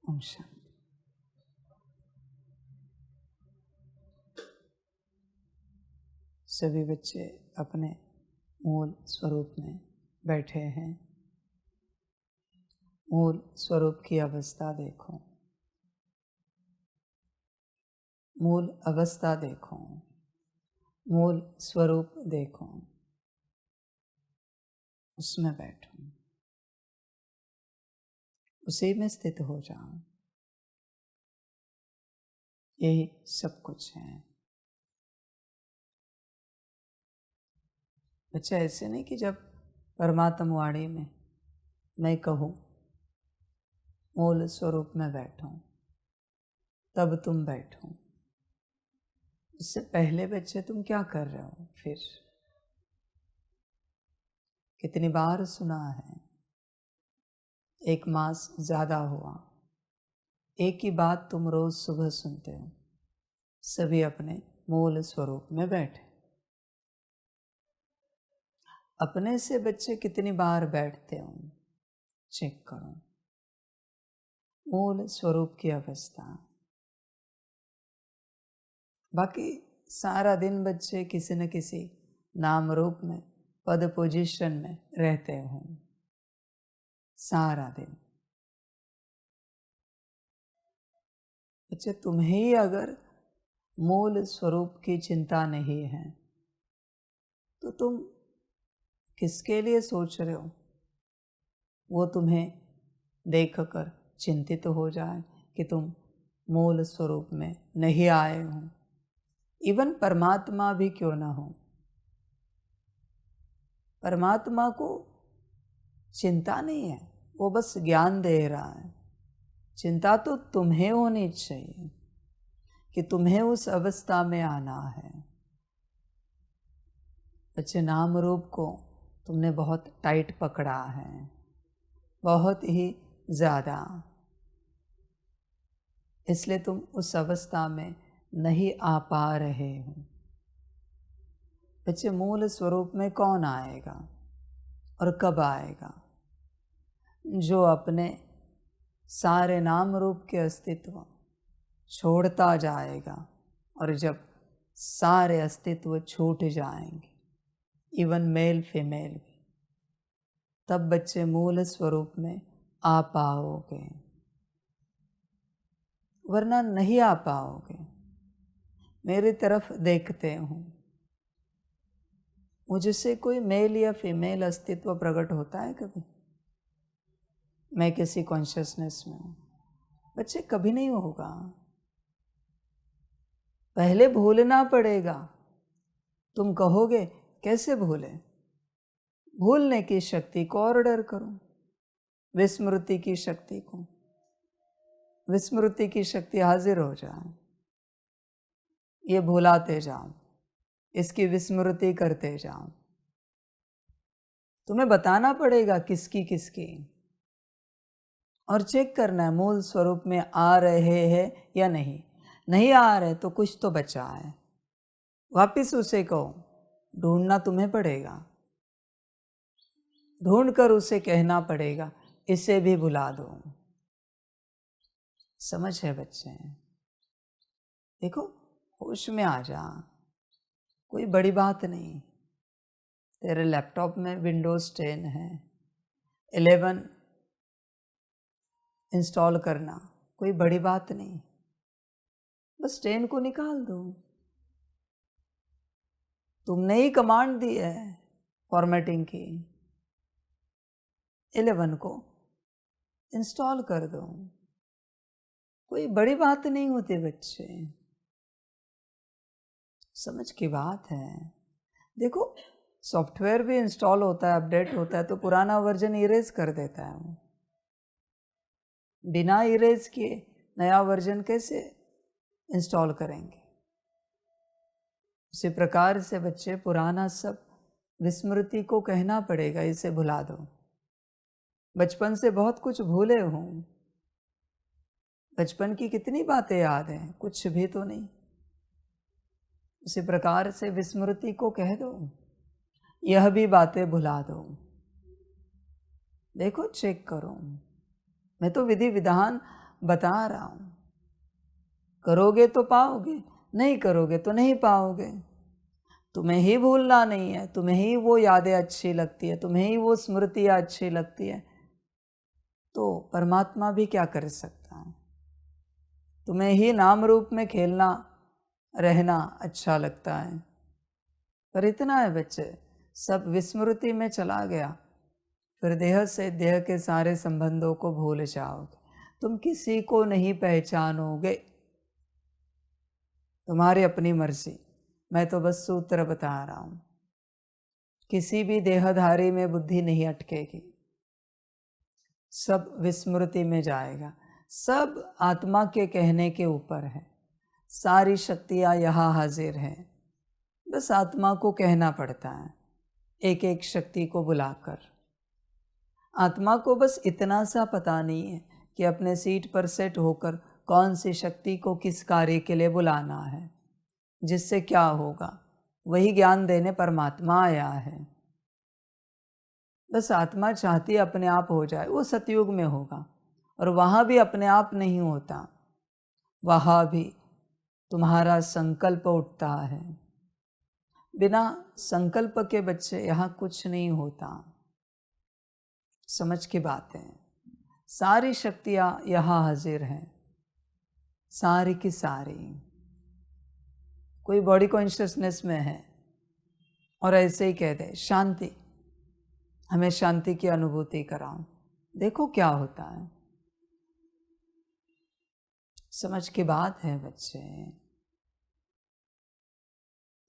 ओम शांति। सभी बच्चे अपने मूल स्वरूप में बैठे हैं। मूल स्वरूप की अवस्था देखो, मूल अवस्था देखो, मूल स्वरूप देखो, उसमें बैठो, उसी में स्थित हो जाओ। यही सब कुछ है। बच्चा ऐसे नहीं कि जब परमात्म वाणी में मैं कहूँ मूल स्वरूप में बैठो तब तुम बैठो। इससे पहले बच्चे तुम क्या कर रहे हो? फिर कितनी बार सुना है, एक मास ज़्यादा हुआ, एक ही बात तुम रोज सुबह सुनते हो। सभी अपने मूल स्वरूप में बैठे। अपने से बच्चे कितनी बार बैठते हो चेक करो। मूल स्वरूप की अवस्था। बाकी सारा दिन बच्चे किसी न किसी नाम रूप में पद पोजीशन में रहते हो सारा दिन। बच्चे तुम्हें ही अगर मूल स्वरूप की चिंता नहीं है तो तुम किसके लिए सोच रहे हो? वो तुम्हें देखकर चिंतित हो जाए कि तुम मूल स्वरूप में नहीं आए हो। इवन परमात्मा भी क्यों ना हो, परमात्मा को चिंता नहीं है, वो बस ज्ञान दे रहा है। चिंता तो तुम्हें होनी चाहिए कि तुम्हें उस अवस्था में आना है। बच्चे नाम रूप को तुमने बहुत टाइट पकड़ा है, बहुत ही ज़्यादा, इसलिए तुम उस अवस्था में नहीं आ पा रहे हो। बच्चे मूल स्वरूप में कौन आएगा और कब आएगा? जो अपने सारे नाम रूप के अस्तित्व छोड़ता जाएगा, और जब सारे अस्तित्व छूट जाएंगे, इवन मेल फीमेल भी, तब बच्चे मूल स्वरूप में आ पाओगे, वरना नहीं आ पाओगे। मेरी तरफ देखते हो, मुझसे कोई मेल या फीमेल अस्तित्व प्रकट होता है कभी? मैं किसी कॉन्शियसनेस में हूँ? बच्चे कभी नहीं होगा। पहले भूलना पड़ेगा। तुम कहोगे कैसे भूले? भूलने की शक्ति को ऑर्डर करो, विस्मृति की शक्ति को। विस्मृति की शक्ति हाजिर हो जाए, ये भुलाते जाओ, इसकी विस्मृति करते जाओ। तुम्हें बताना पड़ेगा किसकी किसकी, और चेक करना है मूल स्वरूप में आ रहे हैं या नहीं। नहीं आ रहे तो कुछ तो बचा है, वापिस उसे कहो। ढूंढना तुम्हें पड़ेगा, ढूंढ कर उसे कहना पड़ेगा इसे भी भुला दो। समझ है बच्चे? देखो होश में आ जा, कोई बड़ी बात नहीं। तेरे लैपटॉप में विंडोज 10 है, 11 इंस्टॉल करना कोई बड़ी बात नहीं, बस 10 को निकाल दो। तुमने ही कमांड दी है फॉर्मेटिंग की, 11 को इंस्टॉल कर दो। कोई बड़ी बात नहीं होती बच्चे, समझ की बात है। देखो सॉफ्टवेयर भी इंस्टॉल होता है, अपडेट होता है, तो पुराना वर्जन इरेज कर देता है। बिना इरेज किए नया वर्जन कैसे इंस्टॉल करेंगे? उसी प्रकार से बच्चे पुराना सब विस्मृति को कहना पड़ेगा इसे भुला दो। बचपन से बहुत कुछ भूले हो, बचपन की कितनी बातें याद हैं? कुछ भी तो नहीं। उसी प्रकार से विस्मृति को कह दो, यह भी बातें भुला दो। देखो चेक करो, मैं तो विधि विधान बता रहा हूँ। करोगे तो पाओगे, नहीं करोगे तो नहीं पाओगे। तुम्हें ही भूलना नहीं है, तुम्हें ही वो यादें अच्छी लगती है, तुम्हें ही वो स्मृतियाँ अच्छी लगती है, तो परमात्मा भी क्या कर सकता है। तुम्हें ही नाम रूप में खेलना रहना अच्छा लगता है, पर इतना है बच्चे, सब विस्मृति में चला गया, फिर देह से देह के सारे संबंधों को भूल जाओगे, तुम किसी को नहीं पहचानोगे। तुम्हारी अपनी मर्जी, मैं तो बस सूत्र बता रहा हूँ। किसी भी देहधारी में बुद्धि नहीं अटकेगी, सब विस्मृति में जाएगा, सब आत्मा के कहने के ऊपर है। सारी शक्तियाँ यहाँ हाजिर हैं, बस आत्मा को कहना पड़ता है, एक एक शक्ति को बुलाकर। आत्मा को बस इतना सा पता नहीं है कि अपने सीट पर सेट होकर कौन सी शक्ति को किस कार्य के लिए बुलाना है, जिससे क्या होगा, वही ज्ञान देने परमात्मा आया है। बस आत्मा चाहती है अपने आप हो जाए, वो सतयुग में होगा, और वहाँ भी अपने आप नहीं होता, वहाँ भी तुम्हारा संकल्प उठता है। बिना संकल्प के बच्चे यहाँ कुछ नहीं होता। समझ की बात है, सारी शक्तियाँ यहाँ हाजिर हैं, सारी की सारी। कोई बॉडी कॉन्शियसनेस में है और ऐसे ही कह दे शांति, हमें शांति की अनुभूति कराओ, देखो क्या होता है। समझ की बात है बच्चे,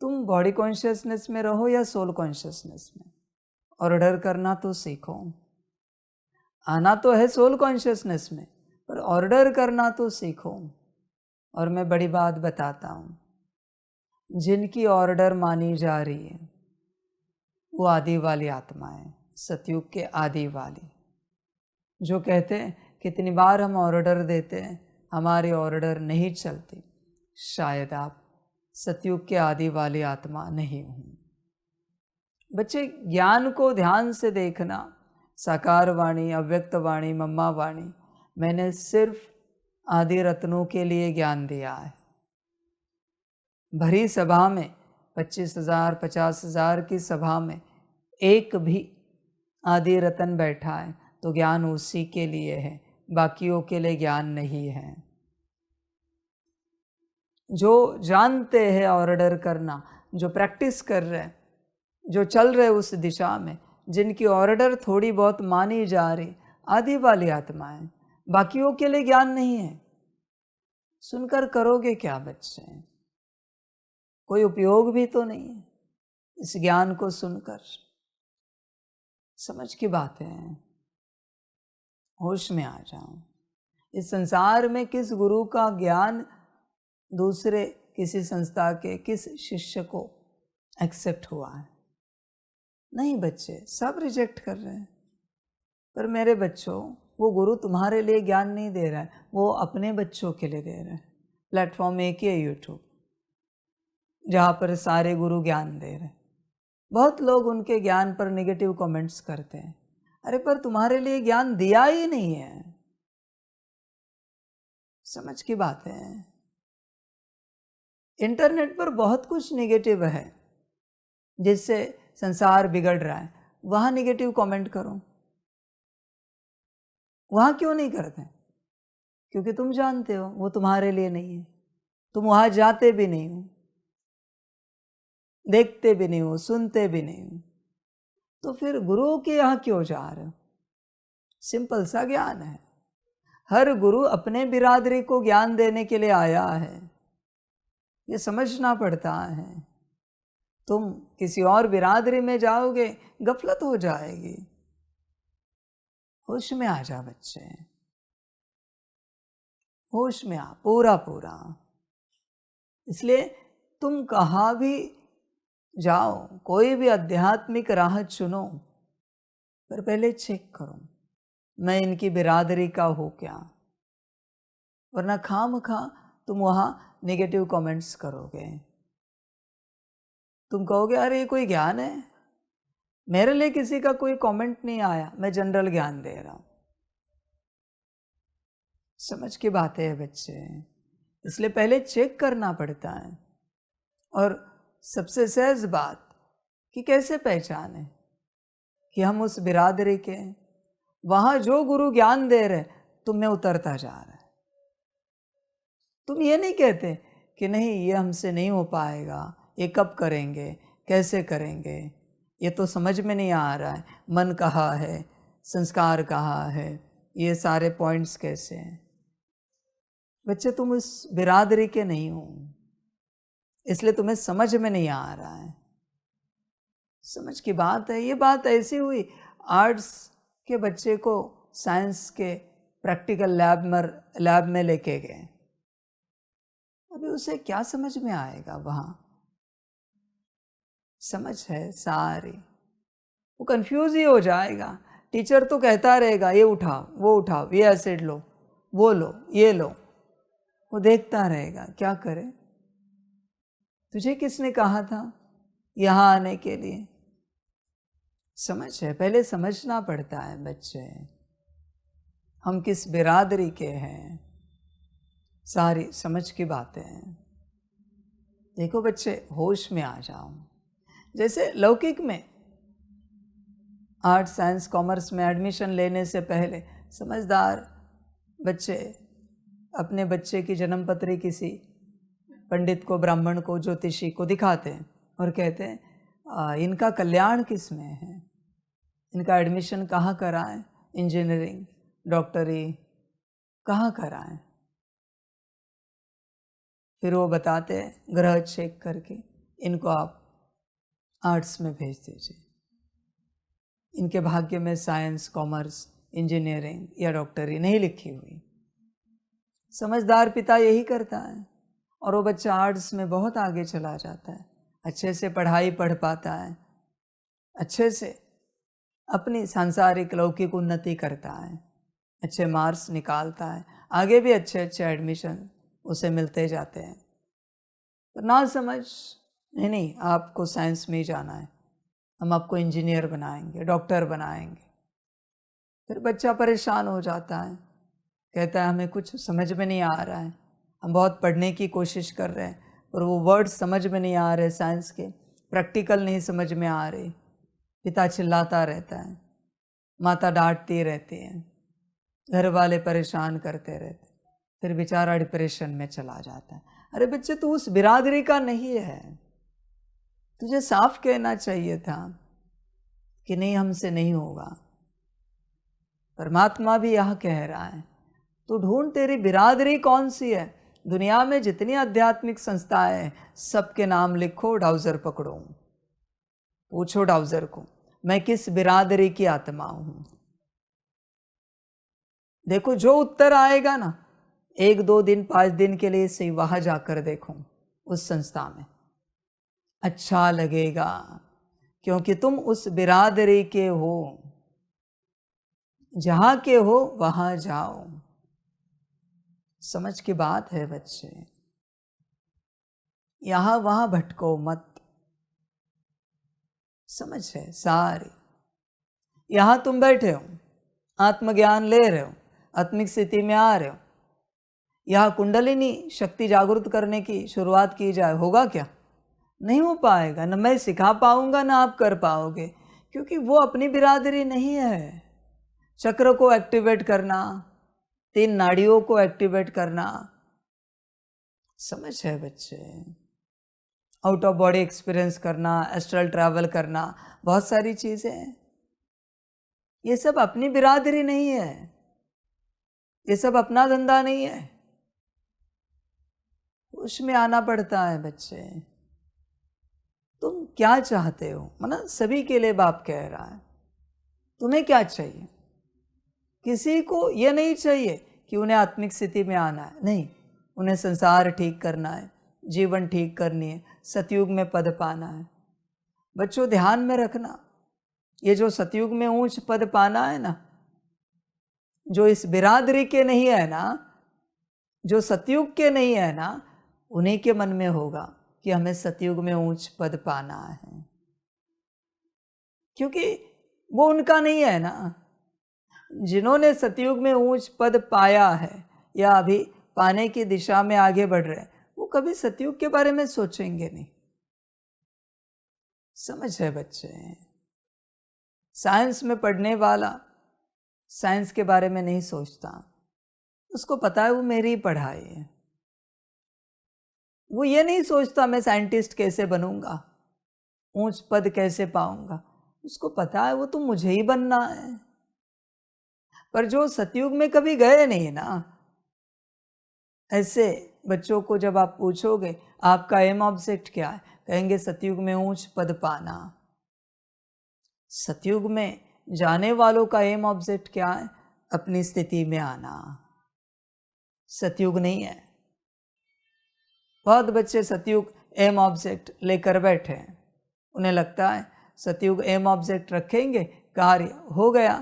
तुम बॉडी कॉन्शियसनेस में रहो या सोल कॉन्शियसनेस में, ऑर्डर करना तो सीखो। आना तो है सोल कॉन्शियसनेस में, पर ऑर्डर करना तो सीखो। और मैं बड़ी बात बताता हूँ, जिनकी ऑर्डर मानी जा रही है वो आदि वाली आत्मा है, सतयुग के आदि वाली, जो कहते हैं कितनी बार हम ऑर्डर देते हैं, हमारी ऑर्डर नहीं चलती। शायद आप सतयुग के आदि वाली आत्मा नहीं हूँ। बच्चे ज्ञान को ध्यान से देखना, साकार वाणी, अव्यक्त वाणी, मम्मा वाणी, मैंने सिर्फ आदि रत्नों के लिए ज्ञान दिया है। भरी सभा में 25,000 50,000 की सभा में एक भी आदि रतन बैठा है तो ज्ञान उसी के लिए है, बाकियों के लिए ज्ञान नहीं है। जो जानते हैं ऑर्डर करना, जो प्रैक्टिस कर रहे हैं, जो चल रहे उस दिशा में, जिनकी ऑर्डर थोड़ी बहुत मानी जा रही, आदि वाली आत्माएं, बाकियों के लिए ज्ञान नहीं है। सुनकर करोगे क्या बच्चे, कोई उपयोग भी तो नहीं है इस ज्ञान को सुनकर। समझ की बात है, होश में आ जाओ। इस संसार में किस गुरु का ज्ञान दूसरे किसी संस्था के किस शिष्य को एक्सेप्ट हुआ है? नहीं बच्चे, सब रिजेक्ट कर रहे हैं। पर मेरे बच्चों, वो गुरु तुम्हारे लिए ज्ञान नहीं दे रहा है, वो अपने बच्चों के लिए दे रहा है। प्लेटफॉर्म एक ही है यूट्यूब, जहाँ पर सारे गुरु ज्ञान दे रहे हैं। बहुत लोग उनके ज्ञान पर नेगेटिव कमेंट्स करते हैं, अरे पर तुम्हारे लिए ज्ञान दिया ही नहीं है। समझ की बात है, इंटरनेट पर बहुत कुछ नेगेटिव है जिससे संसार बिगड़ रहा है, वहाँ नेगेटिव कमेंट करो। वहाँ क्यों नहीं करते? क्योंकि तुम जानते हो वो तुम्हारे लिए नहीं है, तुम वहाँ जाते भी नहीं हो, देखते भी नहीं हो, सुनते भी नहीं हो, तो फिर गुरुओं के यहाँ क्यों जा रहे हो? सिंपल सा ज्ञान है, हर गुरु अपने बिरादरी को ज्ञान देने के लिए आया है, ये समझना पड़ता है। तुम किसी और बिरादरी में जाओगे, गफलत हो जाएगी। होश में आ जा बच्चे, होश में आ पूरा पूरा। इसलिए तुम कहाँ भी जाओ, कोई भी आध्यात्मिक राह चुनो, पर पहले चेक करो मैं इनकी बिरादरी का हूँ क्या, वरना खामखा तुम वहाँ नेगेटिव कमेंट्स करोगे। तुम कहोगे अरे ये कोई ज्ञान है, मेरे लिए किसी का कोई कमेंट नहीं आया, मैं जनरल ज्ञान दे रहा हूँ। समझ की बात है बच्चे, इसलिए पहले चेक करना पड़ता है। और सबसे सहज बात कि कैसे पहचाने कि हम उस बिरादरी के, वहाँ जो गुरु ज्ञान दे रहे तुम में उतरता जा रहा है। तुम ये नहीं कहते कि नहीं ये हमसे नहीं हो पाएगा, ये कब करेंगे, कैसे करेंगे, ये तो समझ में नहीं आ रहा है, मन कहाँ है, संस्कार कहाँ है, ये सारे पॉइंट्स कैसे हैं। बच्चे तुम उस बिरादरी के नहीं हो, इसलिए तुम्हें समझ में नहीं आ रहा है। समझ की बात है। ये बात ऐसी हुई, आर्ट्स के बच्चे को साइंस के प्रैक्टिकल लैब में लेके गए, अभी उसे क्या समझ में आएगा वहाँ। समझ है सारी, वो कंफ्यूज ही हो जाएगा। टीचर तो कहता रहेगा ये उठाओ, वो उठाओ, ये एसिड लो, वो लो, ये लो, वो देखता रहेगा क्या करे। तुझे किसने कहा था यहाँ आने के लिए? समझ है, पहले समझना पड़ता है बच्चे, हम किस बिरादरी के हैं, सारी समझ की बातें हैं। देखो बच्चे, होश में आ जाओ। जैसे लौकिक में आर्ट्स साइंस कॉमर्स में एडमिशन लेने से पहले समझदार बच्चे अपने बच्चे की जन्मपत्री किसी पंडित को, ब्राह्मण को, ज्योतिषी को दिखाते हैं और कहते हैं इनका कल्याण किस में है, इनका एडमिशन कहाँ कराएं, इंजीनियरिंग, डॉक्टरी कहाँ कराएं। फिर वो बताते हैं ग्रह चेक करके इनको आप आर्ट्स में भेज दीजिए, इनके भाग्य में साइंस, कॉमर्स, इंजीनियरिंग या डॉक्टरी नहीं लिखी हुई। समझदार पिता यही करता है और वो बच्चा आर्ट्स में बहुत आगे चला जाता है, अच्छे से पढ़ाई पढ़ पाता है, अच्छे से अपनी सांसारिक लौकिक उन्नति करता है, अच्छे मार्क्स निकालता है, आगे भी अच्छे अच्छे एडमिशन उसे मिलते जाते हैं। तो ना समझ, नहीं आपको साइंस में ही जाना है, हम आपको इंजीनियर बनाएंगे, डॉक्टर बनाएंगे। फिर बच्चा परेशान हो जाता है, कहता है हमें कुछ समझ में नहीं आ रहा है, हम बहुत पढ़ने की कोशिश कर रहे हैं और वो वर्ड समझ में नहीं आ रहे, साइंस के प्रैक्टिकल नहीं समझ में आ रही। पिता चिल्लाता रहता है, माता डांटती रहती है, घर वाले परेशान करते रहते, फिर बेचारा डिप्रेशन में चला जाता है। अरे बच्चे, तू उस बिरादरी का नहीं है, तुझे साफ कहना चाहिए था कि नहीं हमसे नहीं होगा। परमात्मा भी यह कह रहा है, तो ढूंढ तेरी बिरादरी कौन सी है। दुनिया में जितनी आध्यात्मिक संस्थाएं हैं सबके नाम लिखो, डाउजर पकड़ो, पूछो डाउजर को मैं किस बिरादरी की आत्मा हूं। देखो जो उत्तर आएगा ना, 1-2 दिन 5 दिन के लिए से वहां जाकर देखो उस संस्था में, अच्छा लगेगा, क्योंकि तुम उस बिरादरी के हो, जहां के हो वहां जाओ। समझ की बात है बच्चे, यहां वहां भटको मत। समझ है सारी। यहां तुम बैठे हो, आत्मज्ञान ले रहे हो, आत्मिक स्थिति में आ रहे हो, यहां कुंडलिनी शक्ति जागृत करने की शुरुआत की जाए, होगा क्या? नहीं हो पाएगा। न मैं सिखा पाऊंगा, ना आप कर पाओगे, क्योंकि वो अपनी बिरादरी नहीं है। चक्र को एक्टिवेट करना, 3 नाड़ियों को एक्टिवेट करना, समझ है बच्चे, आउट ऑफ बॉडी एक्सपीरियंस करना, एस्ट्रल ट्रैवल करना, बहुत सारी चीजें, ये सब अपनी बिरादरी नहीं है, ये सब अपना धंधा नहीं है। उसमें आना पड़ता है बच्चे। तुम क्या चाहते हो, मतलब सभी के लिए बाप कह रहा है, तुम्हें क्या चाहिए। किसी को यह नहीं चाहिए कि उन्हें आत्मिक स्थिति में आना है, नहीं, उन्हें संसार ठीक करना है, जीवन ठीक करनी है, सतयुग में पद पाना है। बच्चों ध्यान में रखना, ये जो सतयुग में ऊंच पद पाना है ना, जो इस बिरादरी के नहीं है ना, जो सतयुग के नहीं है ना, उन्हीं के मन में होगा कि हमें सतयुग में ऊंच पद पाना है, क्योंकि वो उनका नहीं है ना। जिन्होंने सतयुग में ऊंच पद पाया है, या अभी पाने की दिशा में आगे बढ़ रहे हैं, वो कभी सतयुग के बारे में सोचेंगे नहीं। समझ है बच्चे? साइंस में पढ़ने वाला साइंस के बारे में नहीं सोचता, उसको पता है वो मेरी पढ़ाई है। वो ये नहीं सोचता मैं साइंटिस्ट कैसे बनूंगा, ऊंच पद कैसे पाऊंगा, उसको पता है वो तो मुझे ही बनना है। पर जो सतयुग में कभी गए नहीं ना, ऐसे बच्चों को जब आप पूछोगे आपका एम ऑब्जेक्ट क्या है, कहेंगे सतयुग में ऊंच पद पाना। सतयुग में जाने वालों का एम ऑब्जेक्ट क्या है? अपनी स्थिति में आना। सतयुग नहीं है। बहुत बच्चे सतयुग एम ऑब्जेक्ट लेकर बैठे हैं, उन्हें लगता है सतयुग एम ऑब्जेक्ट रखेंगे कार्य हो गया।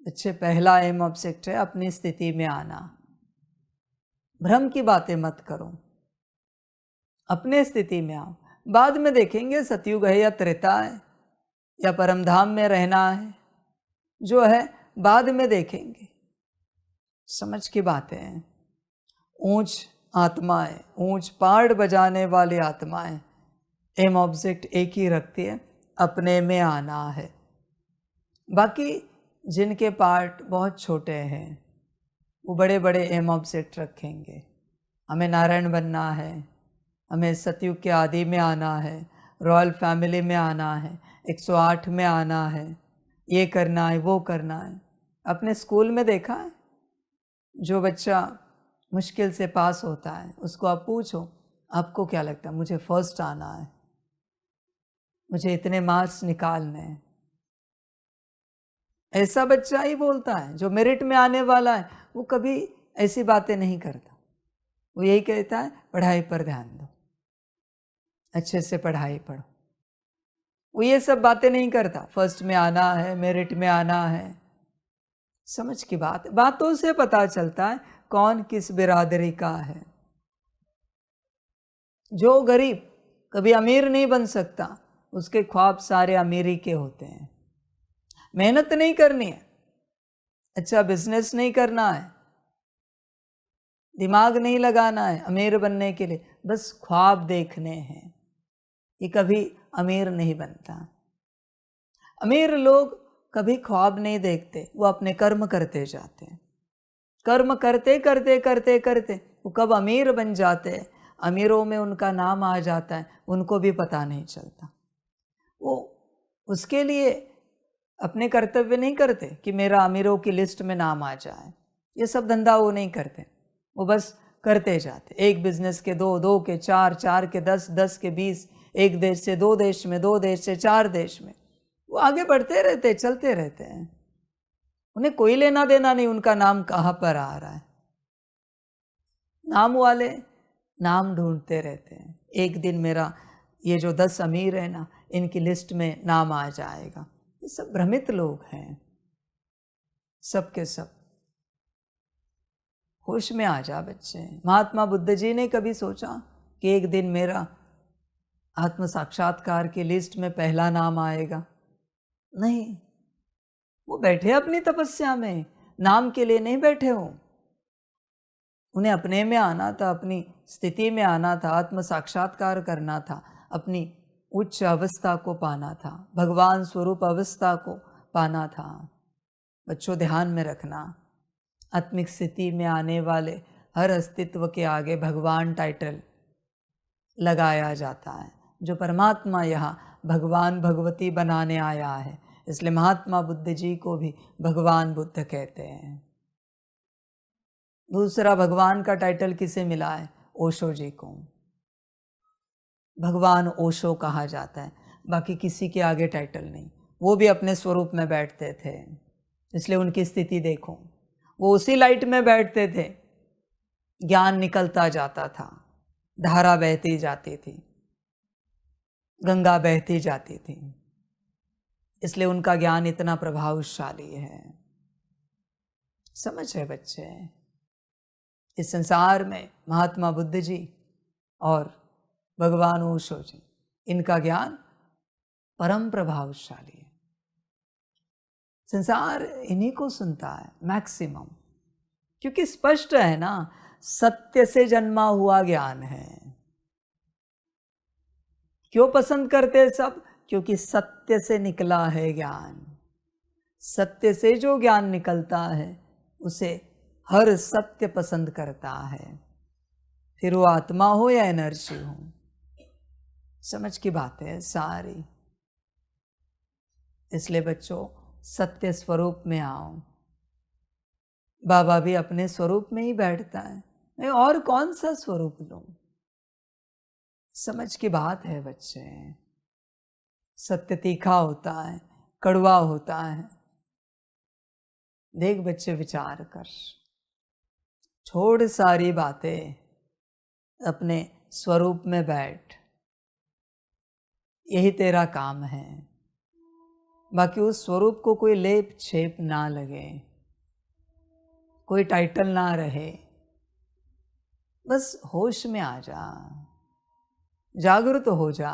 बच्चे, पहला एम ऑब्जेक्ट है अपनी स्थिति में आना। भ्रम की बातें मत करो, अपने स्थिति में आओ। बाद में देखेंगे सतयुग है या त्रेता है या परमधाम में रहना है, जो है बाद में देखेंगे। समझ की बातें हैं। ऊंच आत्माएं, ऊंच पहाड़ बजाने वाली आत्माएं एम ऑब्जेक्ट एक ही रखती है, अपने में आना है। बाकी जिनके पार्ट बहुत छोटे हैं वो बड़े बड़े एम ऑब्जेक्ट रखेंगे। हमें नारायण बनना है, हमें सतयुग के आदि में आना है, रॉयल फैमिली में आना है, 108 में आना है, ये करना है वो करना है। अपने स्कूल में देखा है, जो बच्चा मुश्किल से पास होता है उसको आप पूछो आपको क्या लगता है? मुझे फर्स्ट आना है, मुझे इतने मार्क्स निकालने हैं। ऐसा बच्चा ही बोलता है। जो मेरिट में आने वाला है वो कभी ऐसी बातें नहीं करता। वो यही कहता है पढ़ाई पर ध्यान दो, अच्छे से पढ़ाई पढ़ो। वो ये सब बातें नहीं करता, फर्स्ट में आना है, मेरिट में आना है। समझ की बात, बातों से पता चलता है कौन किस बिरादरी का है। जो गरीब कभी अमीर नहीं बन सकता, उसके ख्वाब सारे अमीरी के होते हैं। मेहनत नहीं करनी है, अच्छा बिजनेस नहीं करना है, दिमाग नहीं लगाना है अमीर बनने के लिए, बस ख्वाब देखने हैं, ये कभी अमीर नहीं बनता। अमीर लोग कभी ख्वाब नहीं देखते, वो अपने कर्म करते जाते हैं। कर्म करते करते करते करते वो कब अमीर बन जाते हैं, अमीरों में उनका नाम आ जाता है, उनको भी पता नहीं चलता। वो उसके लिए अपने कर्तव्य नहीं करते कि मेरा अमीरों की लिस्ट में नाम आ जाए। ये सब धंधा वो नहीं करते, वो बस करते जाते। एक बिजनेस के 2, 2 के 4, 4 के 10, 10 के 20, एक देश से 2 देश में, 2 देश से 4 देश में, वो आगे बढ़ते रहते, चलते रहते हैं। उन्हें कोई लेना देना नहीं उनका नाम कहाँ पर आ रहा है। नाम वाले नाम ढूंढते रहते हैं, एक दिन मेरा ये जो 10 अमीर है ना, इनकी लिस्ट में नाम आ जाएगा। ये सब भ्रमित लोग हैं, सब के सब। होश में आ जा बच्चे। महात्मा बुद्ध जी ने कभी सोचा कि एक दिन मेरा आत्म साक्षात्कार की लिस्ट में पहला नाम आएगा? नहीं, वो बैठे अपनी तपस्या में, नाम के लिए नहीं बैठे हो। उन्हें अपने में आना था, अपनी स्थिति में आना था, आत्म साक्षात्कार करना था, अपनी उच्च अवस्था को पाना था, भगवान स्वरूप अवस्था को पाना था। बच्चों ध्यान में रखना, आत्मिक स्थिति में आने वाले हर अस्तित्व के आगे भगवान टाइटल लगाया जाता है। जो परमात्मा यहाँ भगवान भगवती बनाने आया है, इसलिए महात्मा बुद्ध जी को भी भगवान बुद्ध कहते हैं। दूसरा भगवान का टाइटल किसे मिला है? ओशो जी को भगवान ओशो कहा जाता है, बाकी किसी के आगे टाइटल नहीं। वो भी अपने स्वरूप में बैठते थे, इसलिए उनकी स्थिति देखो, वो उसी लाइट में बैठते थे, ज्ञान निकलता जाता था, धारा बहती जाती थी, गंगा बहती जाती थी, इसलिए उनका ज्ञान इतना प्रभावशाली है। समझ है बच्चे? इस संसार में महात्मा बुद्ध जी और भगवान ओशो जी, इनका ज्ञान परम प्रभावशाली है। संसार इन्हीं को सुनता है मैक्सिमम। क्योंकि स्पष्ट है ना, सत्य से जन्मा हुआ ज्ञान है। क्यों पसंद करते हैं सब? क्योंकि सत्य से निकला है ज्ञान। सत्य से जो ज्ञान निकलता है उसे हर सत्य पसंद करता है, फिर वो आत्मा हो या एनर्जी हो। समझ की बात है सारी। इसलिए बच्चों, सत्य स्वरूप में आओ। बाबा भी अपने स्वरूप में ही बैठता है, मैं और कौन सा स्वरूप लूं? समझ की बात है बच्चे। सत्य तीखा होता है, कड़वा होता है। देख बच्चे, विचार कर, छोड़ सारी बातें, अपने स्वरूप में बैठ। यही तेरा काम है। बाकी उस स्वरूप को कोई लेप छेप ना लगे, कोई टाइटल ना रहे। बस होश में आ जा, जागृत हो जा,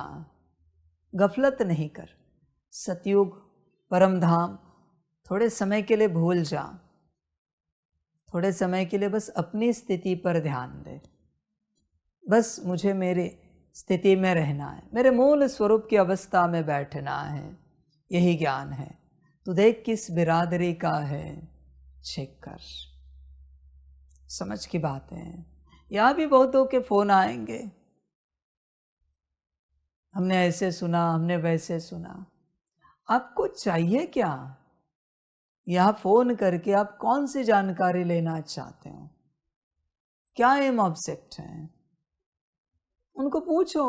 गफलत नहीं कर। सतयुग, परम धाम थोड़े समय के लिए भूल जा। थोड़े समय के लिए बस अपनी स्थिति पर ध्यान दे। बस मुझे मेरी स्थिति में रहना है, मेरे मूल स्वरूप की अवस्था में बैठना है, यही ज्ञान है। तू देख किस बिरादरी का है, चेक कर। समझ की बात है। यहाँ भी बहुतों के फोन आएंगे, हमने ऐसे सुना, हमने वैसे सुना। आपको चाहिए क्या? यहाँ फोन करके आप कौन सी जानकारी लेना चाहते हो? क्या एम ऑब्जेक्ट है? उनको पूछो।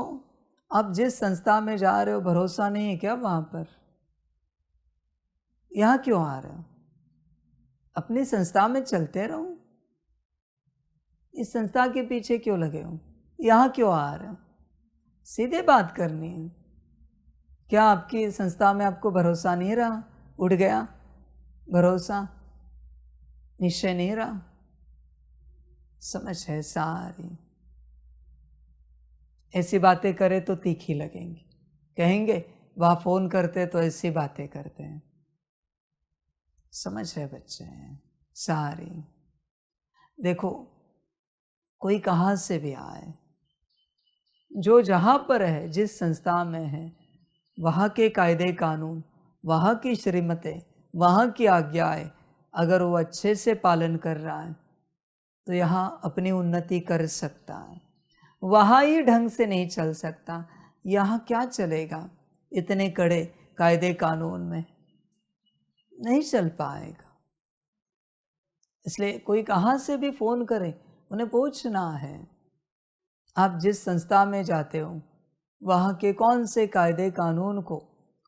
आप जिस संस्था में जा रहे हो, भरोसा नहीं है क्या वहां पर? यहाँ क्यों आ रहे हो? अपनी संस्था में चलते रहो। इस संस्था के पीछे क्यों लगे हो? यहाँ क्यों आ रहे हो? सीधे बात करनी है। क्या आपकी संस्था में आपको भरोसा नहीं रहा? उड़ गया भरोसा, निश्चय नहीं रहा? समझ है सारी। ऐसी बातें करे तो तीखी लगेंगी, कहेंगे वह फोन करते तो ऐसी बातें करते हैं। समझ है बच्चे सारी। देखो, कोई कहाँ से भी आए, जो जहाँ पर है, जिस संस्था में है, वहाँ के कायदे कानून, वहाँ की श्रीमतें, वहाँ की आज्ञाएं अगर वो अच्छे से पालन कर रहा है तो यहाँ अपनी उन्नति कर सकता है। वहाँ ही ढंग से नहीं चल सकता, यहाँ क्या चलेगा? इतने कड़े कायदे कानून में नहीं चल पाएगा। इसलिए कोई कहाँ से भी फोन करे, उन्हें पूछना है आप जिस संस्था में जाते हो वहाँ के कौन से कायदे कानून को,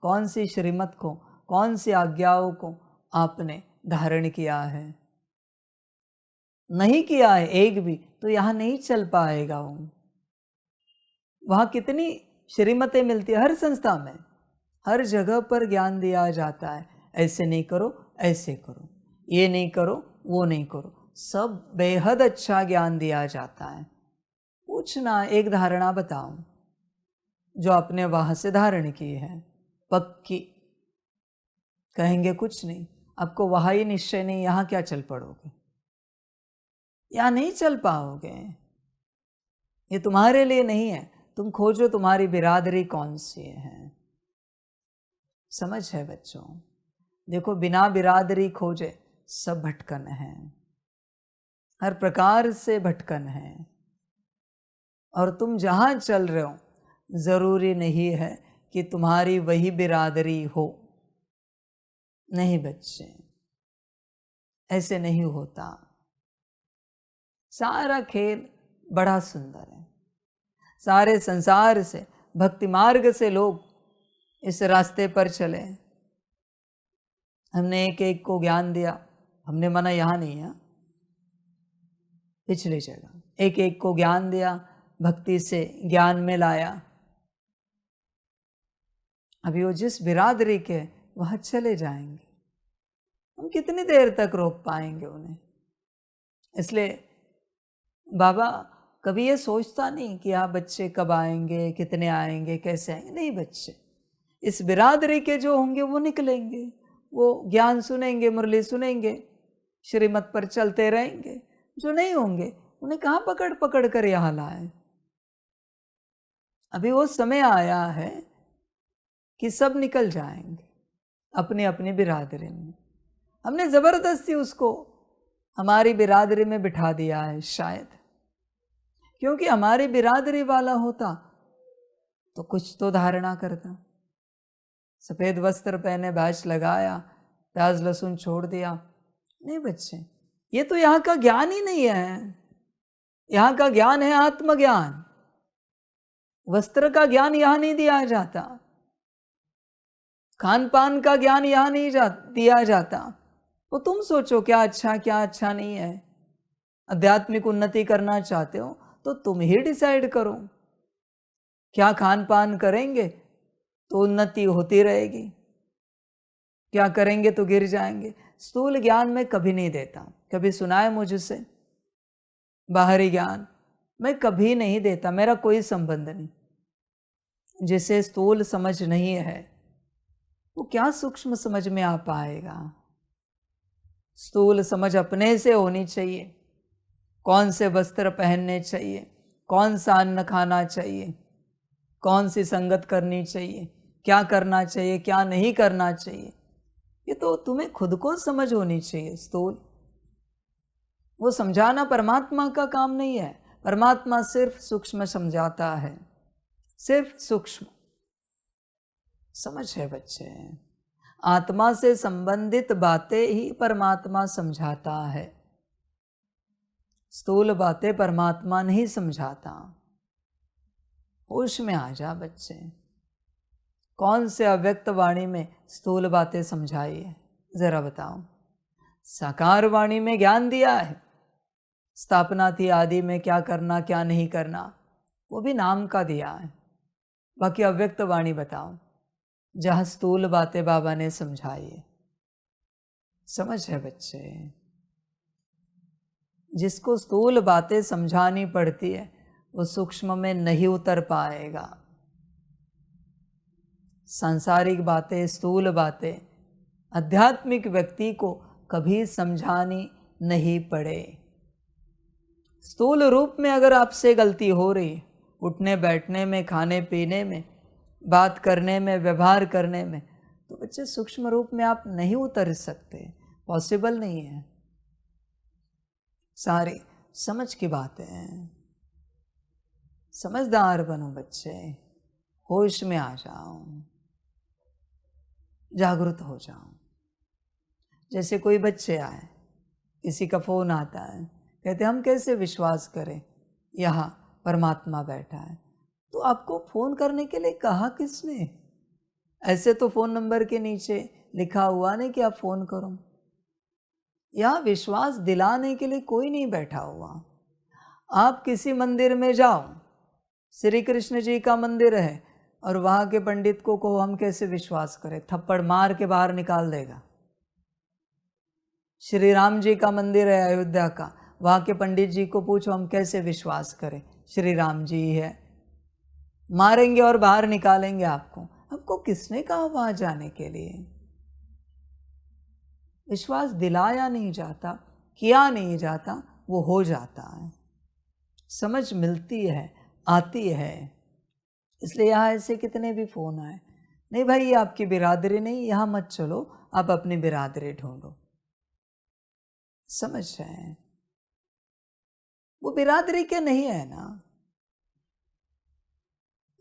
कौन सी श्रीमत को, कौन सी आज्ञाओं को आपने धारण किया है। नहीं किया है एक भी तो यहाँ नहीं चल पाएगा। वहाँ कितनी श्रीमतें मिलती है, हर संस्था में, हर जगह पर ज्ञान दिया जाता है। ऐसे नहीं करो, ऐसे करो, ये नहीं करो, वो नहीं करो, सब बेहद अच्छा ज्ञान दिया जाता है। पूछना, एक धारणा बताओ जो आपने वहाँ से धारण की है, पक्की। कहेंगे कुछ नहीं, आपको वहाँ ही निश्चय नहीं, यहाँ क्या चल पड़ोगे? यहाँ नहीं चल पाओगे। ये तुम्हारे लिए नहीं है। तुम खोजो तुम्हारी बिरादरी कौन सी है। समझ है बच्चों? देखो, बिना बिरादरी खोजे सब भटकन है, हर प्रकार से भटकन है। और तुम जहाँ चल रहे हो जरूरी नहीं है कि तुम्हारी वही बिरादरी हो। नहीं बच्चे, ऐसे नहीं होता। सारा खेल बड़ा सुंदर है। सारे संसार से, भक्ति मार्ग से लोग इस रास्ते पर चले। हमने एक एक को ज्ञान दिया, हमने माना यहाँ नहीं है, पिछली जगह एक एक को ज्ञान दिया, भक्ति से ज्ञान में लाया। अभी वो जिस बिरादरी के वहाँ चले जाएंगे, हम कितनी देर तक रोक पाएंगे उन्हें? इसलिए बाबा कभी ये सोचता नहीं कि आप बच्चे कब आएंगे, कितने आएंगे, कैसे आएंगे। नहीं बच्चे, इस बिरादरी के जो होंगे वो निकलेंगे, वो ज्ञान सुनेंगे, मुरली सुनेंगे, श्रीमत पर चलते रहेंगे, जो नहीं होंगे उन्हें कहाँ पकड़ पकड़ कर यहाँ लाए। अभी वो समय आया है कि सब निकल जाएंगे अपनी अपनी बिरादरी में। हमने जबरदस्ती उसको हमारी बिरादरी में बिठा दिया है शायद, क्योंकि हमारी बिरादरी वाला होता तो कुछ तो धारणा करता। सफेद वस्त्र पहने, बैच लगाया, प्याज लहसुन छोड़ दिया। नहीं बच्चे, ये तो यहाँ का ज्ञान ही नहीं है। यहाँ का ज्ञान है आत्मज्ञान। वस्त्र का ज्ञान यहाँ नहीं दिया जाता, खान पान का ज्ञान यहाँ नहीं दिया जाता। वो तुम सोचो क्या अच्छा नहीं है। आध्यात्मिक उन्नति करना चाहते हो तो तुम ही डिसाइड करो क्या खान पान करेंगे तो उन्नति होती रहेगी, क्या करेंगे तो गिर जाएंगे। स्थूल ज्ञान मैं कभी नहीं देता। कभी सुना है मुझसे? बाहरी ज्ञान मैं कभी नहीं देता, मेरा कोई संबंध नहीं। जिसे स्थूल समझ नहीं है वो क्या सूक्ष्म समझ में आ पाएगा। स्थूल समझ अपने से होनी चाहिए। कौन से वस्त्र पहनने चाहिए, कौन सा अन्न खाना चाहिए, कौन सी संगत करनी चाहिए, क्या करना चाहिए क्या नहीं करना चाहिए, ये तो तुम्हें खुद को समझ होनी चाहिए। स्थूल वो समझाना परमात्मा का काम नहीं है। परमात्मा सिर्फ सूक्ष्म समझाता है, सिर्फ सूक्ष्म समझ है बच्चे। आत्मा से संबंधित बातें ही परमात्मा समझाता है, स्थूल बातें परमात्मा नहीं समझाता। होश में आ जा बच्चे। कौन से अव्यक्त वाणी में स्थूल बातें समझाई है जरा बताओ। साकार वाणी में ज्ञान दिया है, स्थापना थी आदि में क्या करना क्या नहीं करना, वो भी नाम का दिया है। बाकी अव्यक्त वाणी बताओ जहां स्थूल बातें बाबा ने समझाई है। समझ है बच्चे। जिसको स्थूल बातें समझानी पड़ती है वो सूक्ष्म में नहीं उतर पाएगा। सांसारिक बातें, स्थूल बातें आध्यात्मिक व्यक्ति को कभी समझानी नहीं पड़े। स्थूल रूप में अगर आपसे गलती हो रही, उठने बैठने में, खाने पीने में, बात करने में, व्यवहार करने में, तो बच्चे सूक्ष्म रूप में आप नहीं उतर सकते, पॉसिबल नहीं है। सारी समझ की बातें हैं। समझदार बनो बच्चे, होश में आ जाओ, जागृत हो जाओ। जैसे कोई बच्चे आए, किसी का फोन आता है, कहते हम कैसे विश्वास करें यहाँ परमात्मा बैठा है। तो आपको फोन करने के लिए कहा किसने? ऐसे तो फोन नंबर के नीचे लिखा हुआ नहीं कि आप फोन करो। यहाँ विश्वास दिलाने के लिए कोई नहीं बैठा हुआ। आप किसी मंदिर में जाओ, श्री कृष्ण जी का मंदिर है, और वहाँ के पंडित को कहो हम कैसे विश्वास करें, थप्पड़ मार के बाहर निकाल देगा। श्री राम जी का मंदिर है अयोध्या का, वहाँ के पंडित जी को पूछो हम कैसे विश्वास करें, श्री राम जी है, मारेंगे और बाहर निकालेंगे आपको। आपको किसने कहा वहाँ जाने के लिए? विश्वास दिलाया नहीं जाता, किया नहीं जाता, वो हो जाता है। समझ मिलती है, आती है। इसलिए यहाँ ऐसे कितने भी फोन आए, नहीं भाई ये आपकी बिरादरी नहीं, यहाँ मत चलो, आप अपनी बिरादरी ढूंढो। समझ रहे हैं? वो बिरादरी के नहीं है ना,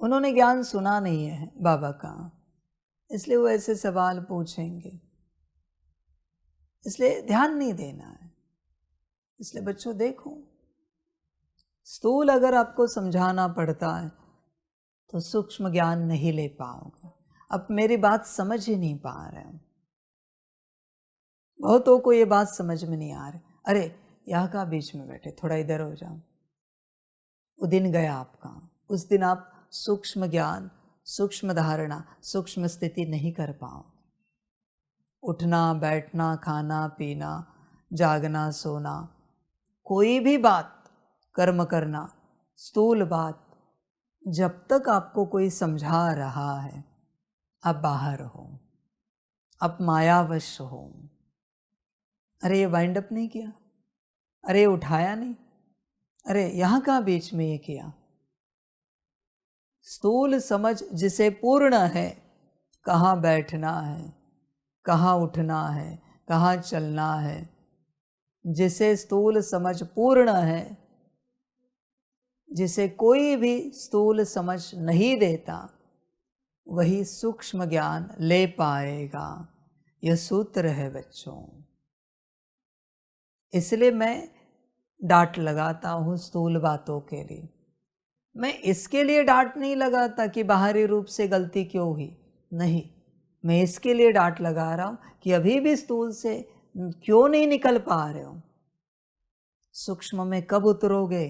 उन्होंने ज्ञान सुना नहीं है बाबा का, इसलिए वो ऐसे सवाल पूछेंगे। इसलिए ध्यान नहीं देना है। इसलिए बच्चों देखो, स्थूल अगर आपको समझाना पड़ता है तो सूक्ष्म ज्ञान नहीं ले पाओगे। अब मेरी बात समझ ही नहीं पा रहे हो, बहुतों को ये बात समझ में नहीं आ रही। अरे यहाँ का बीच में बैठे, थोड़ा इधर हो जाओ। वो दिन गया आपका, उस दिन आप सूक्ष्म ज्ञान, सूक्ष्म धारणा, सूक्ष्म स्थिति नहीं कर पाओ। उठना बैठना, खाना पीना, जागना सोना, कोई भी बात, कर्म करना, स्थूल बात, जब तक आपको कोई समझा रहा है आप बाहर हो, आप मायावश हो। अरे ये वाइंड अप नहीं किया, अरे ये उठाया नहीं, अरे यहाँ कहाँ बीच में ये किया। स्थूल समझ जिसे पूर्ण है, कहाँ बैठना है, कहाँ उठना है, कहाँ चलना है, जिसे स्थूल समझ पूर्ण है, जिसे कोई भी स्थूल समझ नहीं देता, वही सूक्ष्म ज्ञान ले पाएगा। यह सूत्र है बच्चों। इसलिए मैं डांट लगाता हूँ स्थूल बातों के लिए। मैं इसके लिए डांट नहीं लगाता कि बाहरी रूप से गलती क्यों हुई, नहीं, मैं इसके लिए डांट लगा रहा हूँ कि अभी भी स्थूल से क्यों नहीं निकल पा रहे हो, सूक्ष्म में कब उतरोगे।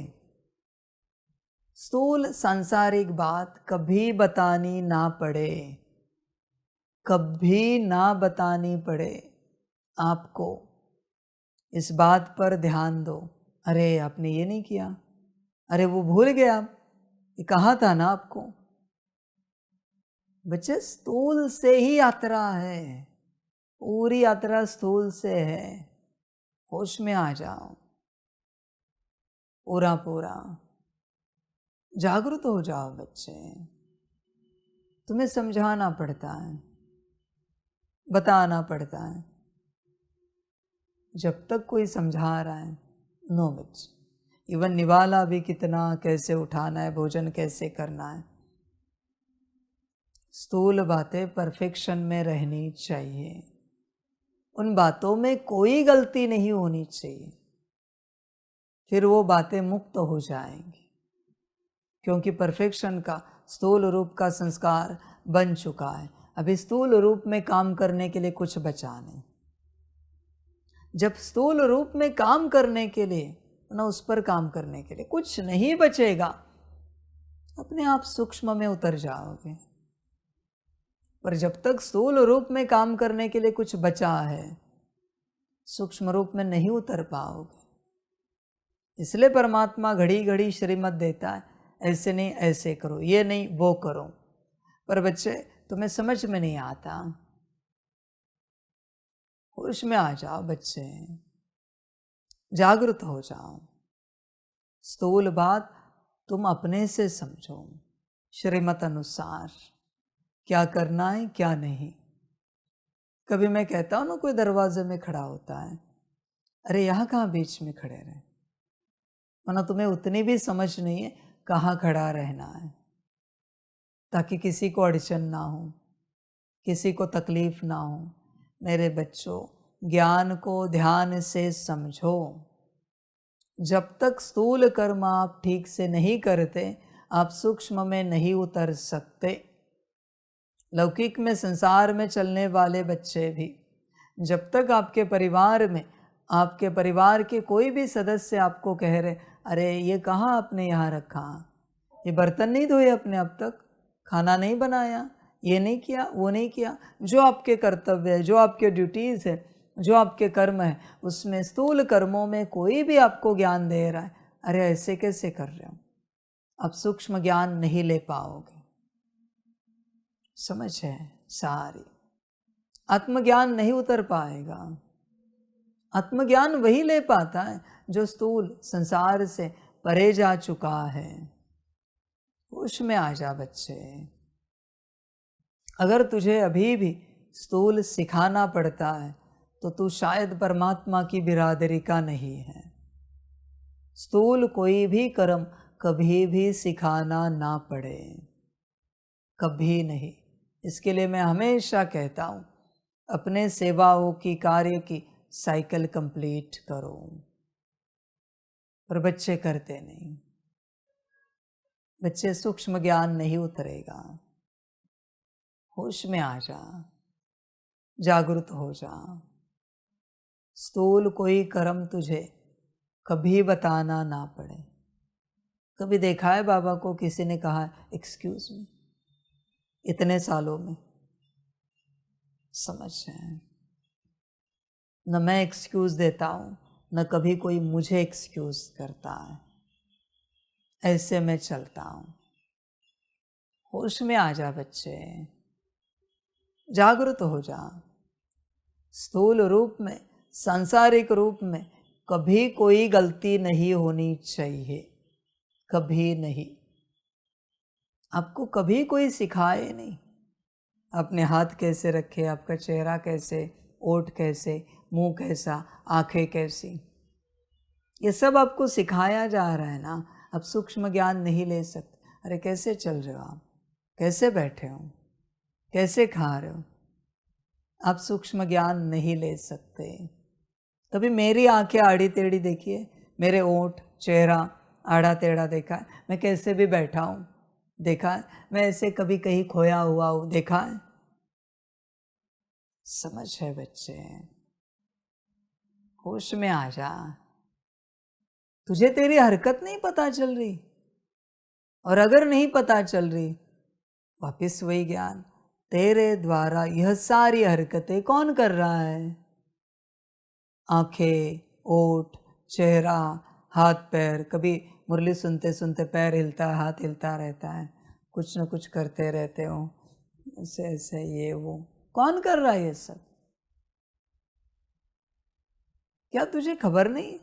स्थूल सांसारिक बात कभी बतानी ना पड़े, कभी ना बतानी पड़े आपको, इस बात पर ध्यान दो। अरे आपने ये नहीं किया, अरे वो भूल गया, ये कहा था ना आपको। बच्चे स्थूल से ही यात्रा है, पूरी यात्रा स्थूल से है। होश में आ जाओ, पूरा पूरा जागृत हो जाओ बच्चे। तुम्हें समझाना पड़ता है, बताना पड़ता है। जब तक कोई समझा रहा है, नो बच्चे। इवन निवाला भी कितना, कैसे उठाना है, भोजन कैसे करना है, स्थूल बातें परफेक्शन में रहनी चाहिए। उन बातों में कोई गलती नहीं होनी चाहिए, फिर वो बातें मुक्त हो जाएंगी, क्योंकि परफेक्शन का स्थूल रूप का संस्कार बन चुका है। अभी स्थूल रूप में काम करने के लिए कुछ बचा नहीं। जब स्थूल रूप में काम करने के लिए, ना उस पर काम करने के लिए कुछ नहीं बचेगा, अपने आप सूक्ष्म में उतर जाओगे। पर जब तक स्थूल रूप में काम करने के लिए कुछ बचा है, सूक्ष्म रूप में नहीं उतर पाओगे। इसलिए परमात्मा घड़ी घड़ी श्रीमत देता है, ऐसे नहीं ऐसे करो, ये नहीं वो करो। पर बच्चे तुम्हें समझ में नहीं आता। होश में आ जाओ बच्चे, जागृत हो जाओ। स्थूल बात तुम अपने से समझो, श्रीमत अनुसार क्या करना है क्या नहीं। कभी मैं कहता हूँ ना, कोई दरवाजे में खड़ा होता है, अरे यहाँ कहाँ बीच में खड़े रहे, वरना तुम्हें उतनी भी समझ नहीं है कहाँ खड़ा रहना है, ताकि किसी को अड़चन ना हो, किसी को तकलीफ ना हो। मेरे बच्चों, ज्ञान को ध्यान से समझो। जब तक स्थूल कर्म आप ठीक से नहीं करते, आप सूक्ष्म में नहीं उतर सकते। लौकिक में, संसार में चलने वाले बच्चे भी, जब तक आपके परिवार में, आपके परिवार के कोई भी सदस्य आपको कह रहे, अरे ये कहाँ आपने यहाँ रखा, ये बर्तन नहीं धोए अपने अब तक, खाना नहीं बनाया, ये नहीं किया, वो नहीं किया, जो आपके कर्तव्य है, जो आपके ड्यूटीज़ है, जो आपके कर्म है, उसमें स्थूल कर्मों में कोई भी आपको ज्ञान दे रहा है, अरे ऐसे कैसे कर रहे हो, आप सूक्ष्म ज्ञान नहीं ले पाओगे। समझ है सारी, आत्मज्ञान नहीं उतर पाएगा। आत्मज्ञान वही ले पाता है जो स्थूल संसार से परे जा चुका है। होश में आ जा बच्चे। अगर तुझे अभी भी स्थूल सिखाना पड़ता है, तो तू शायद परमात्मा की बिरादरी का नहीं है। स्थूल कोई भी कर्म कभी भी सिखाना ना पड़े, कभी नहीं। इसके लिए मैं हमेशा कहता हूँ, अपने सेवाओं की, कार्य की साइकिल कंप्लीट करो। पर बच्चे करते नहीं। बच्चे सूक्ष्म ज्ञान नहीं उतरेगा। होश में आ जा, जागृत हो जा। स्थूल कोई कर्म तुझे कभी बताना ना पड़े। कभी देखा है बाबा को किसी ने कहा एक्सक्यूज मी, इतने सालों में? समझ है, न मैं एक्सक्यूज देता हूँ, न कभी कोई मुझे एक्सक्यूज करता है। ऐसे मैं चलता हूँ। होश में आ जा बच्चे, जागृत हो जा। स्थूल रूप में सांसारिक रूप में कभी कोई गलती नहीं होनी चाहिए, कभी नहीं। आपको कभी कोई सिखाए नहीं अपने हाथ कैसे रखे, आपका चेहरा कैसे, ओठ कैसे, मुंह कैसा, आंखें कैसी, ये सब आपको सिखाया जा रहा है ना। आप सूक्ष्म ज्ञान नहीं ले सकते। अरे कैसे चल रहे हो आप, कैसे बैठे हो, कैसे खा रहे हो, आप सूक्ष्म ज्ञान नहीं ले सकते। कभी मेरी आंखें आड़ी टेढ़ी देखिए, मेरे ओठ चेहरा आड़ा टेढ़ा देखा है? मैं कैसे भी बैठा हूँ देखा है? मैं ऐसे कभी कहीं खोया हुआ हूँ देखा है? समझ है बच्चे, होश में आ जा। तुझे तेरी हरकत नहीं पता चल रही, और अगर नहीं पता चल रही, वापिस वही ज्ञान, तेरे द्वारा यह सारी हरकतें कौन कर रहा है? आंखें, ओठ, चेहरा, हाथ पैर। कभी मुरली सुनते सुनते पैर हिलता है, हाथ हिलता रहता है, कुछ न कुछ करते रहते हो, ऐसे ऐसे ये वो। कौन कर रहा है ये सब? क्या तुझे खबर नहीं?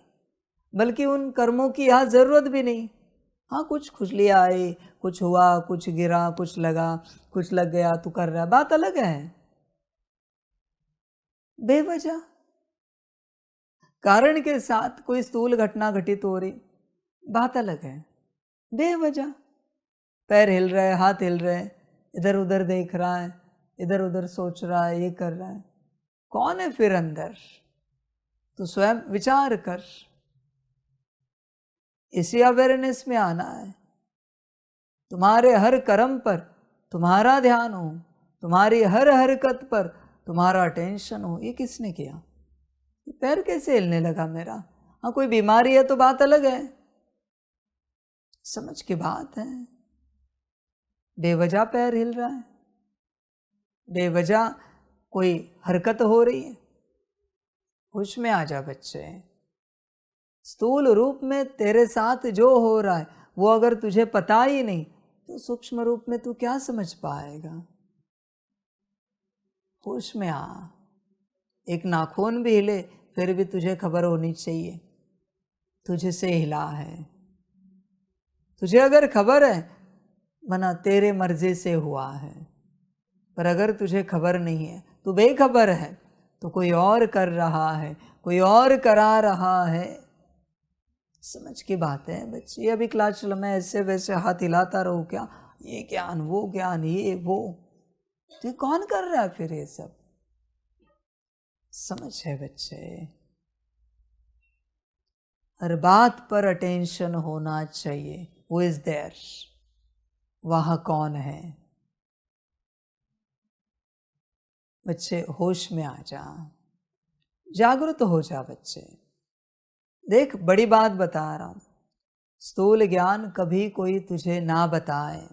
बल्कि उन कर्मों की यहाँ जरूरत भी नहीं। हाँ, कुछ खुजली आई, कुछ हुआ, कुछ गिरा, कुछ लगा, कुछ लग गया, तू कर रहा, बात अलग है। बेवजह कारण के साथ कोई स्थूल घटना घटित हो रही, बात अलग है। बेवजह पैर हिल रहे, हाथ हिल रहे, इधर उधर देख रहा है, इधर उधर सोच रहा है, ये कर रहा है, कौन है फिर अंदर? तो स्वयं विचार कर, इसी अवेयरनेस में आना है। तुम्हारे हर कर्म पर तुम्हारा ध्यान हो, तुम्हारी हर हरकत पर तुम्हारा अटेंशन हो। ये किसने किया? ये पैर कैसे हिलने लगा मेरा? हाँ, कोई बीमारी है तो बात अलग है, समझ की बात है। बेवजह पैर हिल रहा है, बेवजह कोई हरकत हो रही है, होश में आ जा बच्चे। स्थूल रूप में तेरे साथ जो हो रहा है वो अगर तुझे पता ही नहीं, तो सूक्ष्म रूप में तू क्या समझ पाएगा? होश में आ। एक नाखून भी हिले फिर भी तुझे खबर होनी चाहिए तुझे से हिला है। तुझे अगर खबर है मना तेरे मर्जी से हुआ है, पर अगर तुझे खबर नहीं है, तू बेखबर है, तो कोई और कर रहा है, कोई और करा रहा है। समझ की बात है बच्चे। अभी क्लास चलो, मैं ऐसे वैसे हाथ हिलाता रहूं क्या? ये ज्ञान वो ज्ञान ये वो, तो कौन कर रहा है फिर ये सब? समझ है बच्चे। हर बात पर अटेंशन होना चाहिए। वो इज देयर, वहां कौन है? बच्चे होश में आ जा, जागृत हो जा बच्चे। देख, बड़ी बात बता रहा हूं, स्थूल ज्ञान कभी कोई तुझे ना बताए,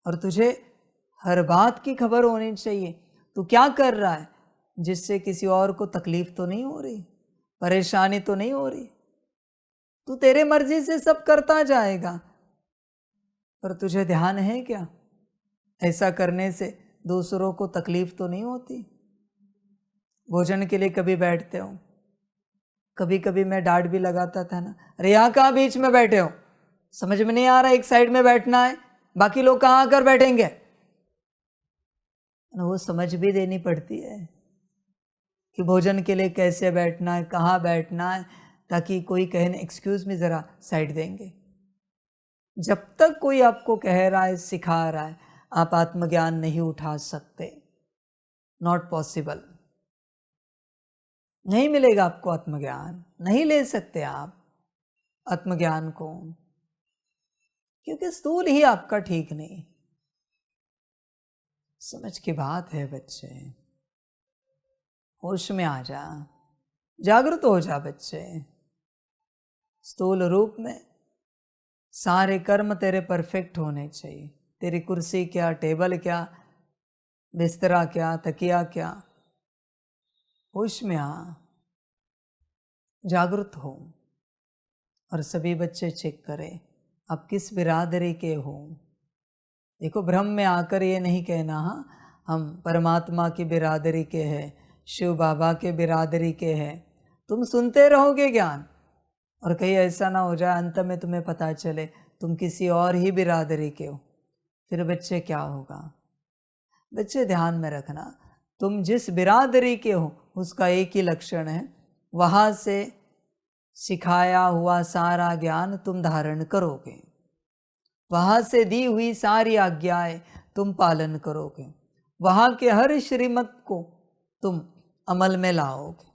और तुझे हर बात की खबर होनी चाहिए। तू क्या कर रहा है जिससे किसी और को तकलीफ तो नहीं हो रही, परेशानी तो नहीं हो रही? तू तेरे मर्जी से सब करता जाएगा, पर तुझे ध्यान है क्या ऐसा करने से दूसरों को तकलीफ तो नहीं होती? भोजन के लिए कभी बैठते हो, कभी कभी मैं डांट भी लगाता था ना, अरे यहाँ कहाँ बीच में बैठे हो, समझ में नहीं आ रहा, एक साइड में बैठना है, बाकी लोग कहाँ आकर बैठेंगे? वो समझ भी देनी पड़ती है कि भोजन के लिए कैसे बैठना है, कहाँ बैठना है, ताकि कोई कहे ना एक्सक्यूज मी ज़रा साइड देंगे। जब तक कोई आपको कह रहा है, सिखा रहा है, आप आत्मज्ञान नहीं उठा सकते। Not possible. नहीं मिलेगा आपको आत्मज्ञान, नहीं ले सकते आप आत्मज्ञान को, क्योंकि स्थूल ही आपका ठीक नहीं। समझ की बात है बच्चे। होश में आ जा, जागृत हो जा बच्चे। स्थूल रूप में सारे कर्म तेरे परफेक्ट होने चाहिए। तेरी कुर्सी क्या, टेबल क्या, बिस्तरा क्या, तकिया क्या, होश में आ, जागृत हो। और सभी बच्चे चेक करें आप किस बिरादरी के हो। देखो, भ्रम में आकर ये नहीं कहना हाँ हम परमात्मा की बिरादरी के हैं शिव बाबा के बिरादरी के हैं, तुम सुनते रहोगे ज्ञान, और कहीं ऐसा ना हो जाए अंत में तुम्हें पता चले तुम किसी और ही बिरादरी के हो, फिर बच्चे क्या होगा। बच्चे ध्यान में रखना, तुम जिस बिरादरी के हो उसका एक ही लक्षण है, वहाँ से सिखाया हुआ सारा ज्ञान तुम धारण करोगे, वहाँ से दी हुई सारी आज्ञाएं तुम पालन करोगे, वहाँ के हर श्रीमत को तुम अमल में लाओगे।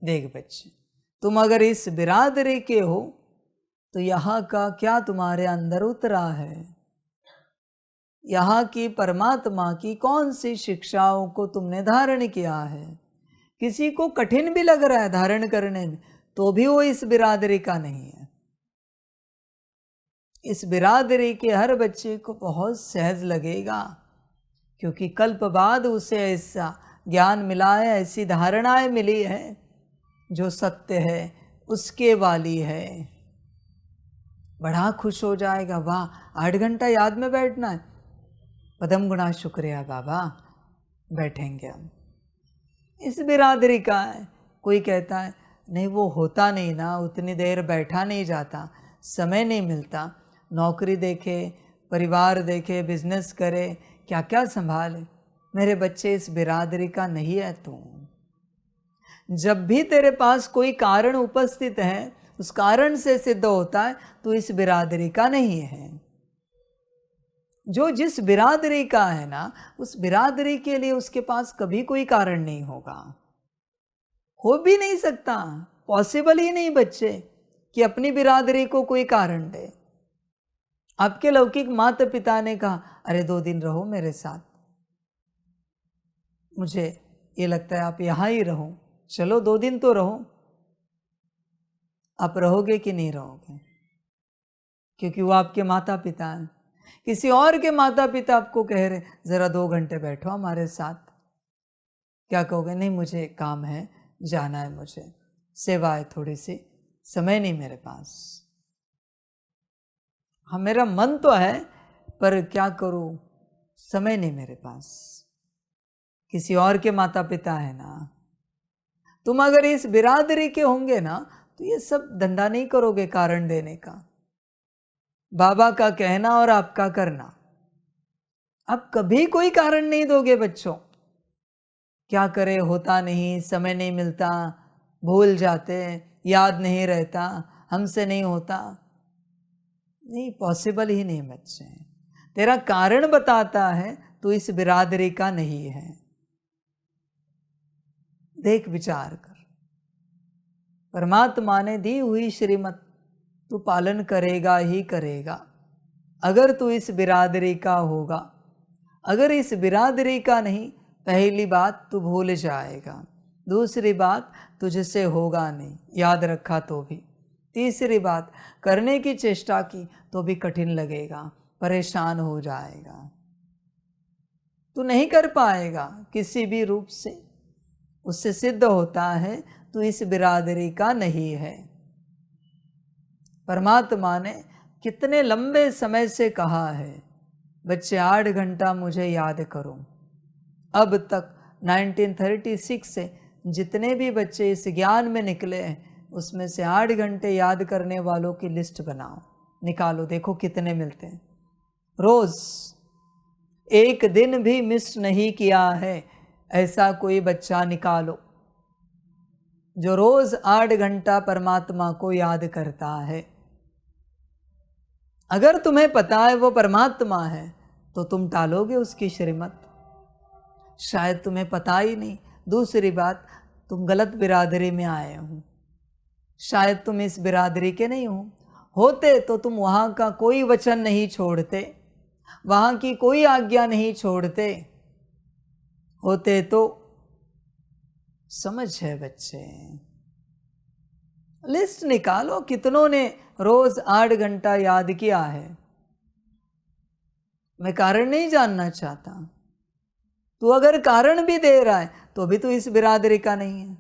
देख बच्चे, तुम अगर इस बिरादरी के हो तो यहाँ का क्या तुम्हारे अंदर उतरा है, यहाँ की परमात्मा की कौन सी शिक्षाओं को तुमने धारण किया है। किसी को कठिन भी लग रहा है धारण करने में, तो भी वो इस बिरादरी का नहीं है। इस बिरादरी के हर बच्चे को बहुत सहज लगेगा, क्योंकि कल्प बाद उसे ऐसा ज्ञान मिला है, ऐसी धारणाएं मिली है जो सत्य है उसके वाली है। बड़ा खुश हो जाएगा, वाह 8 घंटा याद में बैठना है, पदम गुणा शुक्रिया बाबा, बैठेंगे हम। इस बिरादरी का है। कोई कहता है नहीं वो होता नहीं ना, उतनी देर बैठा नहीं जाता, समय नहीं मिलता, नौकरी देखे, परिवार देखे, बिजनेस करे, क्या क्या संभाले। मेरे बच्चे इस बिरादरी का नहीं है तू। जब भी तेरे पास कोई कारण उपस्थित है, उस कारण से सिद्ध होता है तो इस बिरादरी का नहीं है। जो जिस बिरादरी का है ना, उस बिरादरी के लिए उसके पास कभी कोई कारण नहीं होगा, हो भी नहीं सकता, पॉसिबल ही नहीं बच्चे कि अपनी बिरादरी को कोई कारण दे। आपके लौकिक माता पिता ने कहा अरे 2 दिन रहो मेरे साथ, मुझे ये लगता है आप यहाँ ही रहो, चलो 2 दिन तो रहो। आप रहोगे कि नहीं रहोगे, क्योंकि वो आपके माता पिता हैं। किसी और के माता पिता आपको कह रहे जरा 2 घंटे बैठो हमारे साथ, क्या कहोगे? नहीं मुझे काम है, जाना है, मुझे सेवा है, थोड़ी सी समय नहीं मेरे पास। हाँ मेरा मन तो है पर क्या करूं, समय नहीं मेरे पास। किसी और के माता पिता है ना। तुम अगर इस बिरादरी के होंगे ना तो ये सब धंधा नहीं करोगे कारण देने का, बाबा का कहना और आपका करना। आप कभी कोई कारण नहीं दोगे बच्चों, क्या करे होता नहीं, समय नहीं मिलता, भूल जाते, याद नहीं रहता, हमसे नहीं होता। नहीं, पॉसिबल ही नहीं बच्चे। तेरा कारण बताता है तो इस बिरादरी का नहीं है। देख विचार कर, परमात्मा ने दी हुई श्रीमत तू पालन करेगा ही करेगा अगर तू इस बिरादरी का होगा। अगर इस बिरादरी का नहीं, पहली बात तू भूल जाएगा, दूसरी बात तुझसे होगा नहीं, याद रखा तो भी, तीसरी बात करने की चेष्टा की तो भी कठिन लगेगा, परेशान हो जाएगा, तू नहीं कर पाएगा किसी भी रूप से। उससे सिद्ध होता है तो इस बिरादरी का नहीं है। परमात्मा ने कितने लंबे समय से कहा है बच्चे 8 घंटा मुझे याद करो। अब तक 1936 से जितने भी बच्चे इस ज्ञान में निकले हैं उसमें से 8 घंटे याद करने वालों की लिस्ट बनाओ, निकालो, देखो कितने मिलते हैं। रोज एक दिन भी मिस नहीं किया है ऐसा कोई बच्चा निकालो जो रोज 8 घंटा परमात्मा को याद करता है। अगर तुम्हें पता है वो परमात्मा है तो तुम टालोगे उसकी श्रीमत, शायद तुम्हें पता ही नहीं। दूसरी बात, तुम गलत बिरादरी में आए हो, शायद तुम इस बिरादरी के नहीं हो। होते तो तुम वहाँ का कोई वचन नहीं छोड़ते, वहाँ की कोई आज्ञा नहीं छोड़ते। होते तो समझ है बच्चे। लिस्ट निकालो कितनों ने रोज 8 घंटा याद किया है। मैं कारण नहीं जानना चाहता, तू अगर कारण भी दे रहा है तो भी तू इस बिरादरी का नहीं है।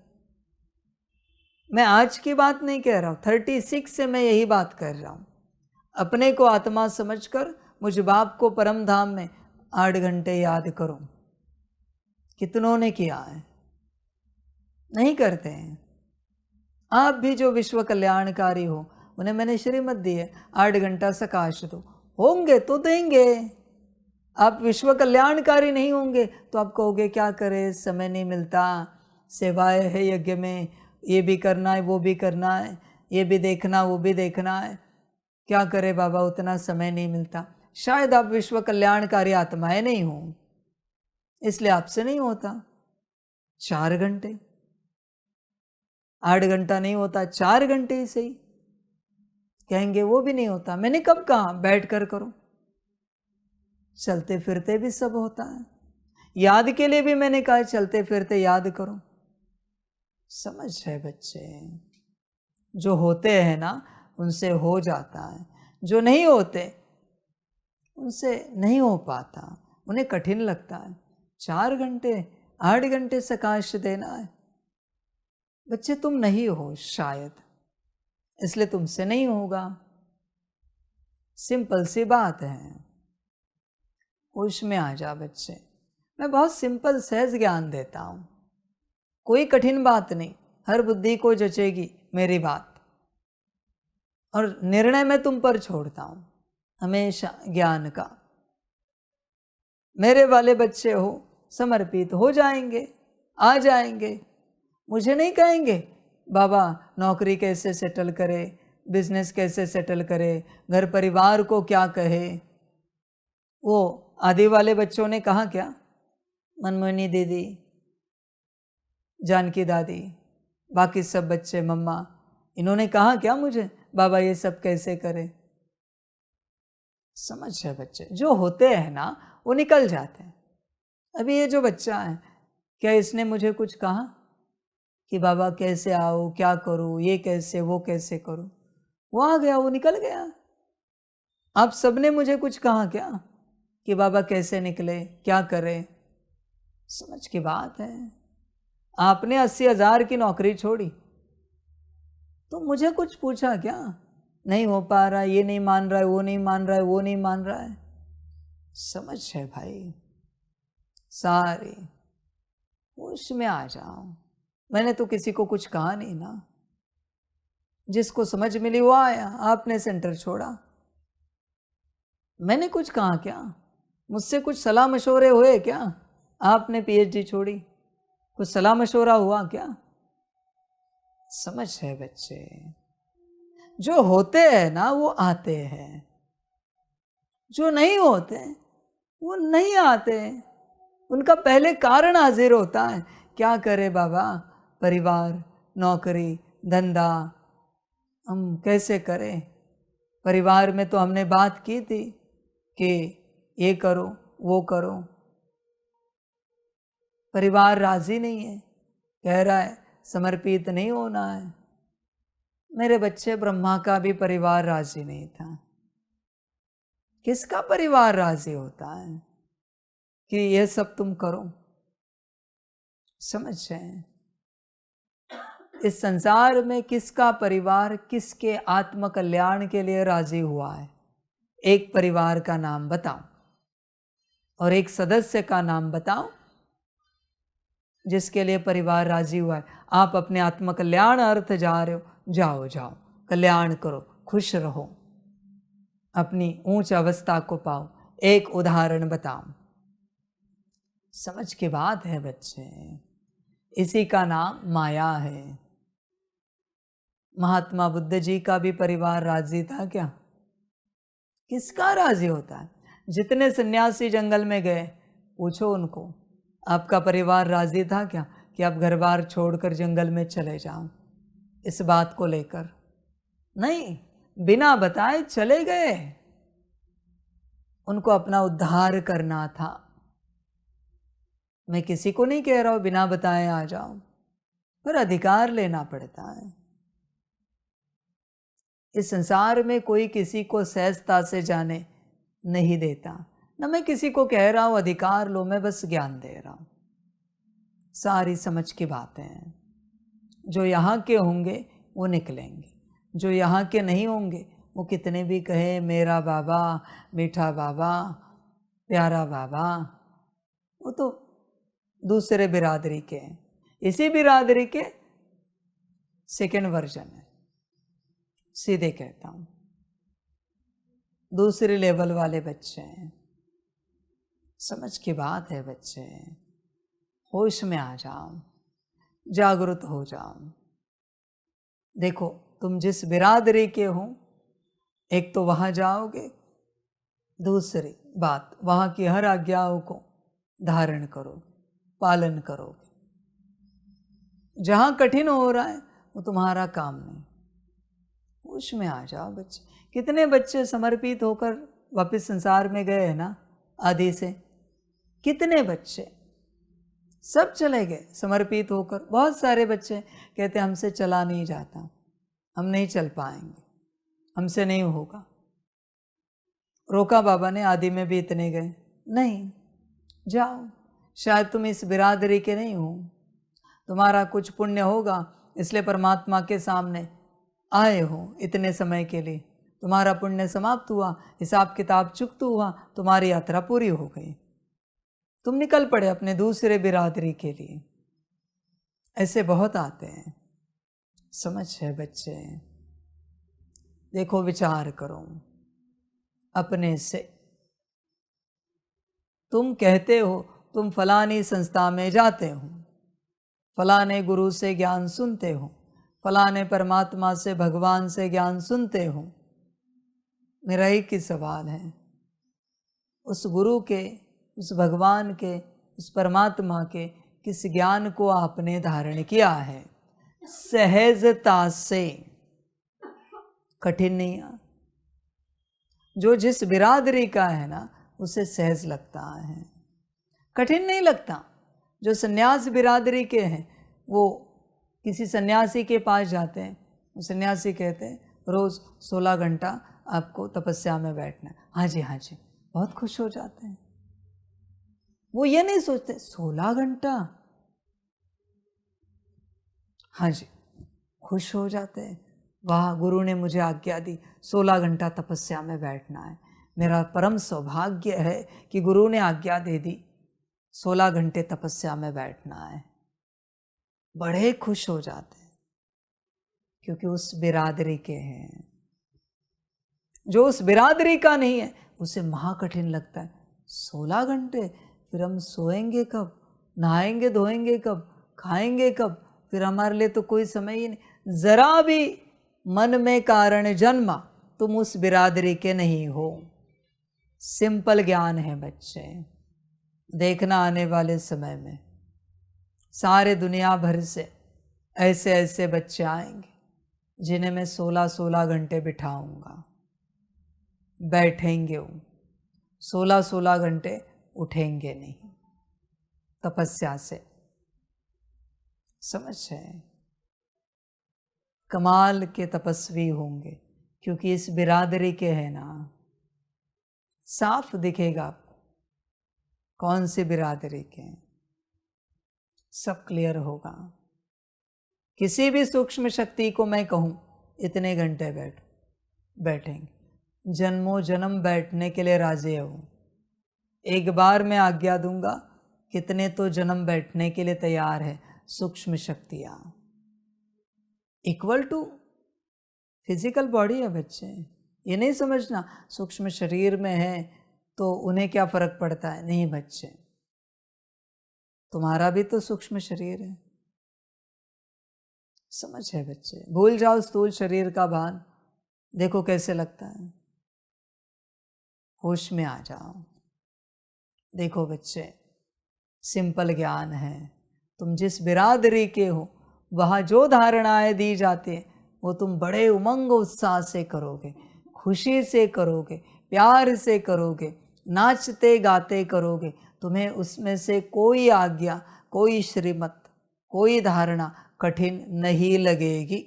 मैं आज की बात नहीं कह रहा हूँ, 36 से मैं यही बात कर रहा हूँ। अपने को आत्मा समझकर मुझ बाप को परम धाम में 8 घंटे याद करो। कितनों ने किया है, नहीं करते हैं। आप भी जो विश्व कल्याणकारी हो, उन्हें मैंने श्रीमत दी है, 8 घंटा सकाश दो, होंगे तो देंगे। आप विश्व कल्याणकारी नहीं होंगे तो आप कहोगे क्या करें, समय नहीं मिलता, सेवाएं है यज्ञ में, ये भी करना है वो भी करना है, ये भी देखना वो भी देखना है, क्या करे बाबा, उतना समय नहीं मिलता। शायद आप विश्व कल्याणकारी आत्माएं नहीं हो, इसलिए आपसे नहीं होता। 4 घंटे, 8 घंटा नहीं होता, 4 घंटे ही सही। कहेंगे वो भी नहीं होता। मैंने कब कहा बैठ कर करो, चलते फिरते भी सब होता है। याद के लिए भी मैंने कहा चलते फिरते याद करो। समझ है बच्चे, जो होते हैं ना उनसे हो जाता है, जो नहीं होते उनसे नहीं हो पाता, उन्हें कठिन लगता है। 4 घंटे 8 घंटे सकाश देना है। बच्चे तुम नहीं हो शायद, इसलिए तुमसे नहीं होगा। सिंपल सी बात है, होश में आ जा बच्चे। मैं बहुत सिंपल सहज ज्ञान देता हूँ, कोई कठिन बात नहीं, हर बुद्धि को जचेगी मेरी बात। और निर्णय मैं तुम पर छोड़ता हूँ हमेशा ज्ञान का। मेरे वाले बच्चे हो, समर्पित हो जाएंगे, आ जाएंगे। मुझे नहीं कहेंगे बाबा नौकरी कैसे सेटल करे, बिजनेस कैसे सेटल करे, घर परिवार को क्या कहे। वो आदि वाले बच्चों ने कहा क्या, मनमोहिनी दीदी, जानकी दादी, बाकी सब बच्चे, मम्मा, इन्होंने कहा क्या मुझे बाबा ये सब कैसे करे। समझ है बच्चे, जो होते हैं ना वो निकल जाते हैं। अभी ये जो बच्चा है, क्या इसने मुझे कुछ कहा कि बाबा कैसे आओ, क्या करूँ, ये कैसे वो कैसे करूँ। वो आ गया, वो निकल गया। आप सबने मुझे कुछ कहा क्या कि बाबा कैसे निकले, क्या करे। समझ की बात है। आपने 80,000 की नौकरी छोड़ी तो मुझे कुछ पूछा क्या, नहीं हो पा रहा, ये नहीं मान रहा है, वो नहीं मान रहा है, वो नहीं मान रहा है। समझ है भाई, सारे होश में आ जाओ। मैंने तो किसी को कुछ कहा नहीं ना, जिसको समझ मिली वो आया, आपने सेंटर छोड़ा। मैंने कुछ कहा क्या, मुझसे कुछ सलाह मशवरे हुए क्या, आपने पीएचडी छोड़ी, कुछ सलाह मशवरा हुआ क्या। समझ है बच्चे, जो होते हैं ना वो आते हैं, जो नहीं होते वो नहीं आते। उनका पहले कारण हाजिर होता है। क्या करे बाबा, परिवार, नौकरी, धंधा, हम कैसे करें। परिवार में तो हमने बात की थी कि ये करो वो करो, परिवार राजी नहीं है, कह रहा है समर्पित नहीं होना है। मेरे बच्चे, ब्रह्मा का भी परिवार राजी नहीं था। किसका परिवार राजी होता है कि ये सब तुम करो। समझ है, इस संसार में किसका परिवार किसके आत्म कल्याण के लिए राजी हुआ है। एक परिवार का नाम बताओ और एक सदस्य का नाम बताओ जिसके लिए परिवार राजी हुआ है। आप अपने आत्म कल्याण अर्थ जा रहे हो, जाओ जाओ, कल्याण करो, खुश रहो, अपनी ऊंच अवस्था को पाओ। एक उदाहरण बताओ। समझ की बात है बच्चे, इसी का नाम माया है। महात्मा बुद्ध जी का भी परिवार राजी था क्या? किसका राजी होता है? जितने सन्यासी जंगल में गए, पूछो उनको, आपका परिवार राजी था क्या कि आप घर बार छोड़कर जंगल में चले जाओ? इस बात को लेकर नहीं, बिना बताए चले गए। उनको अपना उद्धार करना था। मैं किसी को नहीं कह रहा हूं बिना बताए आ जाओ, पर अधिकार लेना पड़ता है। इस संसार में कोई किसी को सहजता से जाने नहीं देता। न मैं किसी को कह रहा हूं अधिकार लो, मैं बस ज्ञान दे रहा हूं। सारी समझ की बातें हैं। जो यहाँ के होंगे वो निकलेंगे, जो यहाँ के नहीं होंगे वो कितने भी कहे मेरा बाबा, मीठा बाबा, प्यारा बाबा, वो तो दूसरे बिरादरी के हैं, इसी बिरादरी के सेकेंड वर्जन है, सीधे कहता हूं, दूसरे लेवल वाले बच्चे हैं। समझ की बात है बच्चे, होश में आ जाओ, जागरूक हो जाओ। देखो तुम जिस बिरादरी के हो, एक तो वहां जाओगे, दूसरी बात वहां की हर आज्ञाओं को धारण करोगे, पालन करोगे। जहां कठिन हो रहा है वो तुम्हारा काम नहीं। होश में आ जाओ बच्चे। कितने बच्चे समर्पित होकर वापस संसार में गए हैं ना, आदि से कितने बच्चे सब चले गए समर्पित होकर। बहुत सारे बच्चे कहते हमसे चला नहीं जाता, हम नहीं चल पाएंगे, हमसे नहीं होगा। रोका बाबा ने, आदि में भी इतने गए नहीं, जाओ, शायद तुम इस बिरादरी के नहीं हो, तुम्हारा कुछ पुण्य होगा इसलिए परमात्मा के सामने आए हो इतने समय के लिए, तुम्हारा पुण्य समाप्त हुआ, हिसाब किताब चुकता हुआ, तुम्हारी यात्रा पूरी हो गई, तुम निकल पड़े अपने दूसरे बिरादरी के लिए। ऐसे बहुत आते हैं। समझ है बच्चे? देखो विचार करो अपने से। तुम कहते हो तुम फलानी संस्था में जाते हो, फलाने गुरु से ज्ञान सुनते हो, फलाने परमात्मा से, भगवान से ज्ञान सुनते हो। मेरा एक ही सवाल है, उस गुरु के, उस भगवान के, उस परमात्मा के किस ज्ञान को आपने धारण किया है? सहजता से, कठिन नहीं। जो जिस बिरादरी का है ना उसे सहज लगता है, कठिन नहीं लगता। जो सन्यास बिरादरी के हैं वो किसी सन्यासी के पास जाते हैं, वो सन्यासी कहते हैं रोज़ 16 घंटा आपको तपस्या में बैठना है। हाँ जी हाँ जी, बहुत खुश हो जाते हैं। वो ये नहीं सोचते 16 घंटा, हाँ जी, खुश हो जाते हैं। वाह, गुरु ने मुझे आज्ञा दी 16 घंटा तपस्या में बैठना है, मेरा परम सौभाग्य है कि गुरु ने आज्ञा दे दी 16 घंटे तपस्या में बैठना है। बड़े खुश हो जाते हैं क्योंकि उस बिरादरी के हैं। जो उस बिरादरी का नहीं है उसे महाकठिन लगता है। 16 घंटे, फिर हम सोएंगे कब, नहाएंगे धोएंगे कब, खाएंगे कब, फिर हमारे लिए तो कोई समय ही नहीं। जरा भी मन में कारण जन्मा तुम उस बिरादरी के नहीं हो। सिंपल ज्ञान है बच्चे। देखना आने वाले समय में सारे दुनिया भर से ऐसे ऐसे बच्चे आएंगे जिन्हें मैं 16-16 घंटे बिठाऊंगा, बैठेंगे वो 16-16 घंटे, उठेंगे नहीं तपस्या से। समझ है? कमाल के तपस्वी होंगे क्योंकि इस बिरादरी के हैं ना। साफ दिखेगा आपको कौन सी बिरादरी के हैं, सब क्लियर होगा। किसी भी सूक्ष्म शक्ति को मैं कहूँ इतने घंटे बैठेंगे, जन्मों जन्म बैठने के लिए राजी हो। एक बार मैं आज्ञा दूंगा, कितने तो जन्म बैठने के लिए तैयार है सूक्ष्म शक्तियाँ। इक्वल टू फिजिकल बॉडी है बच्चे। ये नहीं समझना सूक्ष्म शरीर में है तो उन्हें क्या फर्क पड़ता है, नहीं बच्चे, तुम्हारा भी तो सूक्ष्म शरीर है। समझ है बच्चे? भूल जाओ स्थूल शरीर का भान, देखो कैसे लगता है। होश में आ जाओ। देखो बच्चे, सिंपल ज्ञान है। तुम जिस बिरादरी के हो वहाँ जो धारणाएं दी जाती हैं वो तुम बड़े उमंग उत्साह से करोगे, खुशी से करोगे, प्यार से करोगे, नाचते गाते करोगे। तुम्हें उसमें से कोई आज्ञा, कोई श्रीमत, कोई धारणा कठिन नहीं लगेगी।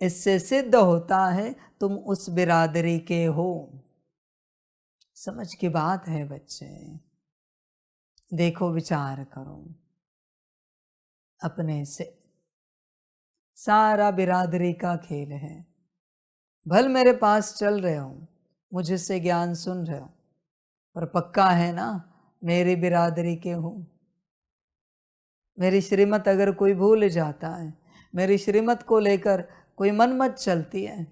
इससे सिद्ध होता है तुम उस बिरादरी के हो। समझ की बात है बच्चे। देखो विचार करो अपने से। सारा बिरादरी का खेल है। भल मेरे पास चल रहे हो, मुझसे ज्ञान सुन रहे हो, पर पक्का है ना मेरी बिरादरी के हो। मेरी श्रीमत अगर कोई भूल जाता है, मेरी श्रीमत को लेकर कोई मनमत चलती है,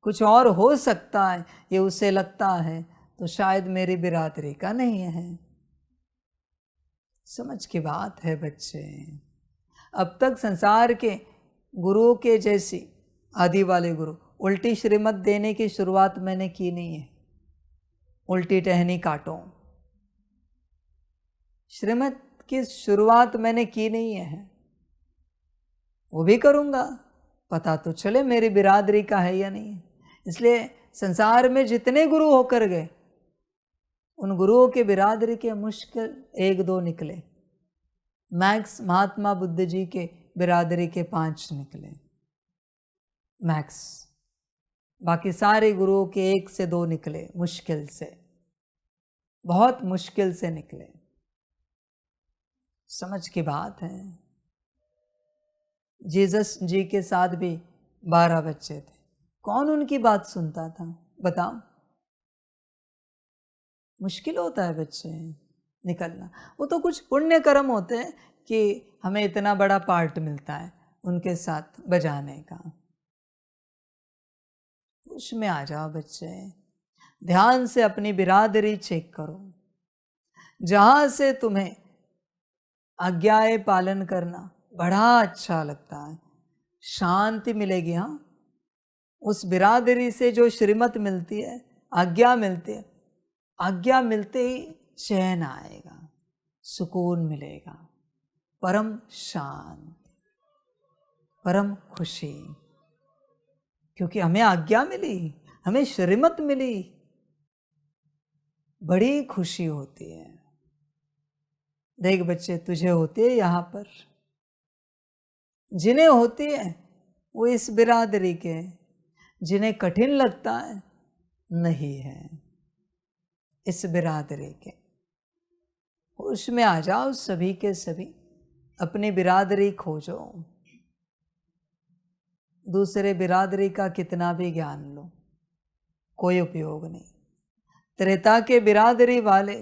कुछ और हो सकता है ये उसे लगता है, तो शायद मेरी बिरादरी का नहीं है। समझ की बात है बच्चे। अब तक संसार के गुरुओं के जैसी आदि वाले गुरु उल्टी श्रीमत देने की शुरुआत मैंने की नहीं है। उल्टी टहनी काटो, श्रीमत की शुरुआत मैंने की नहीं है। वो भी करूँगा, पता तो चले मेरी बिरादरी का है या नहीं। इसलिए संसार में जितने गुरु होकर गए, उन गुरुओं के बिरादरी के मुश्किल 1-2 निकले। मैक्स महात्मा बुद्ध जी के बिरादरी के 5 निकले मैक्स। बाकी सारे गुरुओं के 1 से 2 निकले, मुश्किल से, बहुत मुश्किल से निकले। समझ की बात है। जीसस जी के साथ भी 12 बच्चे थे, कौन उनकी बात सुनता था बताओ? मुश्किल होता है बच्चे निकलना। वो तो कुछ पुण्य कर्म होते हैं कि हमें इतना बड़ा पार्ट मिलता है उनके साथ बजाने का। उसमें आ जाओ बच्चे, ध्यान से अपनी बिरादरी चेक करो। जहां से तुम्हें आज्ञाएं पालन करना बड़ा अच्छा लगता है, शांति मिलेगी। हाँ, उस बिरादरी से जो श्रीमत मिलती है, आज्ञा मिलती है, आज्ञा मिलते ही चैन आएगा, सुकून मिलेगा, परम शांति, परम खुशी। क्योंकि हमें आज्ञा मिली, हमें श्रीमत मिली, बड़ी खुशी होती है। देख बच्चे, तुझे होती है यहाँ पर, जिन्हें होती है वो इस बिरादरी के, जिन्हें कठिन लगता है नहीं है इस बिरादरी के। उसमें आ जाओ सभी के सभी, अपनी बिरादरी खोजो। दूसरे बिरादरी का कितना भी ज्ञान लो, कोई उपयोग नहीं। त्रेता के बिरादरी वाले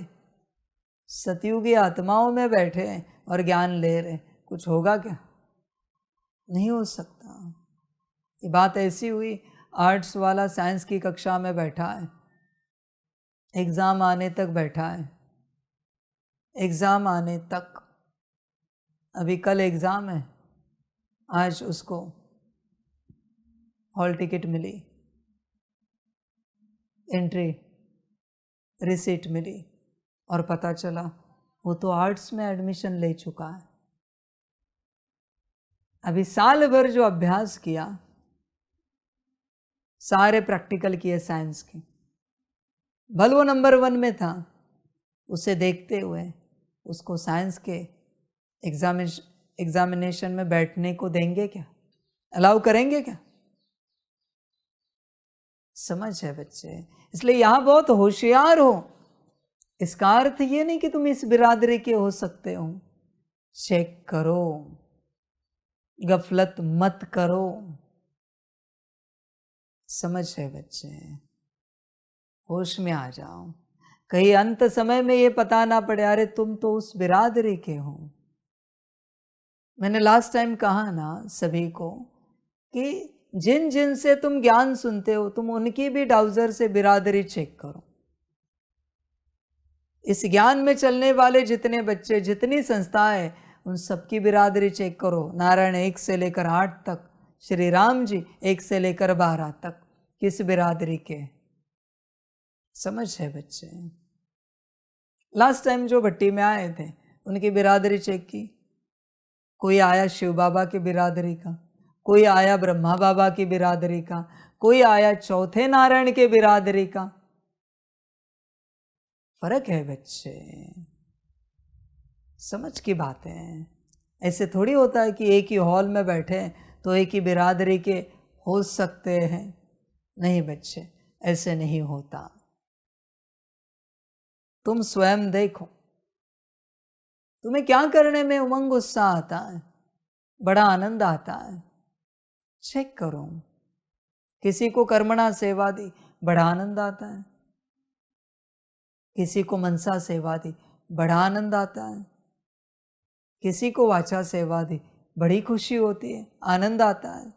सतयुगी आत्माओं में बैठे और ज्ञान ले रहे, कुछ होगा क्या? नहीं हो सकता। ये बात ऐसी हुई, आर्ट्स वाला साइंस की कक्षा में बैठा है, एग्ज़ाम आने तक बैठा है, एग्ज़ाम आने तक, अभी कल एग्ज़ाम है, आज उसको हॉल टिकट मिली, एंट्री रिसीट मिली, और पता चला वो तो आर्ट्स में एडमिशन ले चुका है। अभी साल भर जो अभ्यास किया, सारे प्रैक्टिकल किए साइंस के, भले वो नंबर 1 में था, उसे देखते हुए उसको साइंस के एग्जामिनेशन में बैठने को देंगे क्या? अलाउ करेंगे क्या? समझ है बच्चे। इसलिए यहाँ बहुत होशियार हो। इसका अर्थ ये नहीं कि तुम इस बिरादरी के हो सकते हो। चेक करो, गफलत मत करो। समझ है बच्चे, होश में आ जाओ। कहीं अंत समय में ये पता ना पड़े, अरे तुम तो उस बिरादरी के हो। मैंने लास्ट टाइम कहा ना सभी को कि जिन जिन से तुम ज्ञान सुनते हो, तुम उनकी भी डाउजर से बिरादरी चेक करो। इस ज्ञान में चलने वाले जितने बच्चे, जितनी संस्थाएं, उन सबकी बिरादरी चेक करो। नारायण 1 से लेकर 8 तक, श्री राम जी 1 से लेकर 12 तक, किस बिरादरी के? समझ है बच्चे। लास्ट टाइम जो भट्टी में आए थे, उनकी बिरादरी चेक की। कोई आया शिव बाबा की बिरादरी का, कोई आया ब्रह्मा बाबा की बिरादरी का, कोई आया चौथे नारायण के बिरादरी का। फर्क है बच्चे, समझ की बात है। ऐसे थोड़ी होता है कि एक ही हॉल में बैठे तो एक ही बिरादरी के हो सकते हैं। नहीं बच्चे, ऐसे नहीं होता। तुम स्वयं देखो, तुम्हें क्या करने में उमंग उत्साह आता है, बड़ा आनंद आता है। चेक करो। किसी को कर्मणा सेवा दी, बड़ा आनंद आता है। किसी को मनसा सेवा दी, बड़ा आनंद आता है। किसी को वाचा सेवा दी, बड़ी खुशी होती है, आनंद आता है।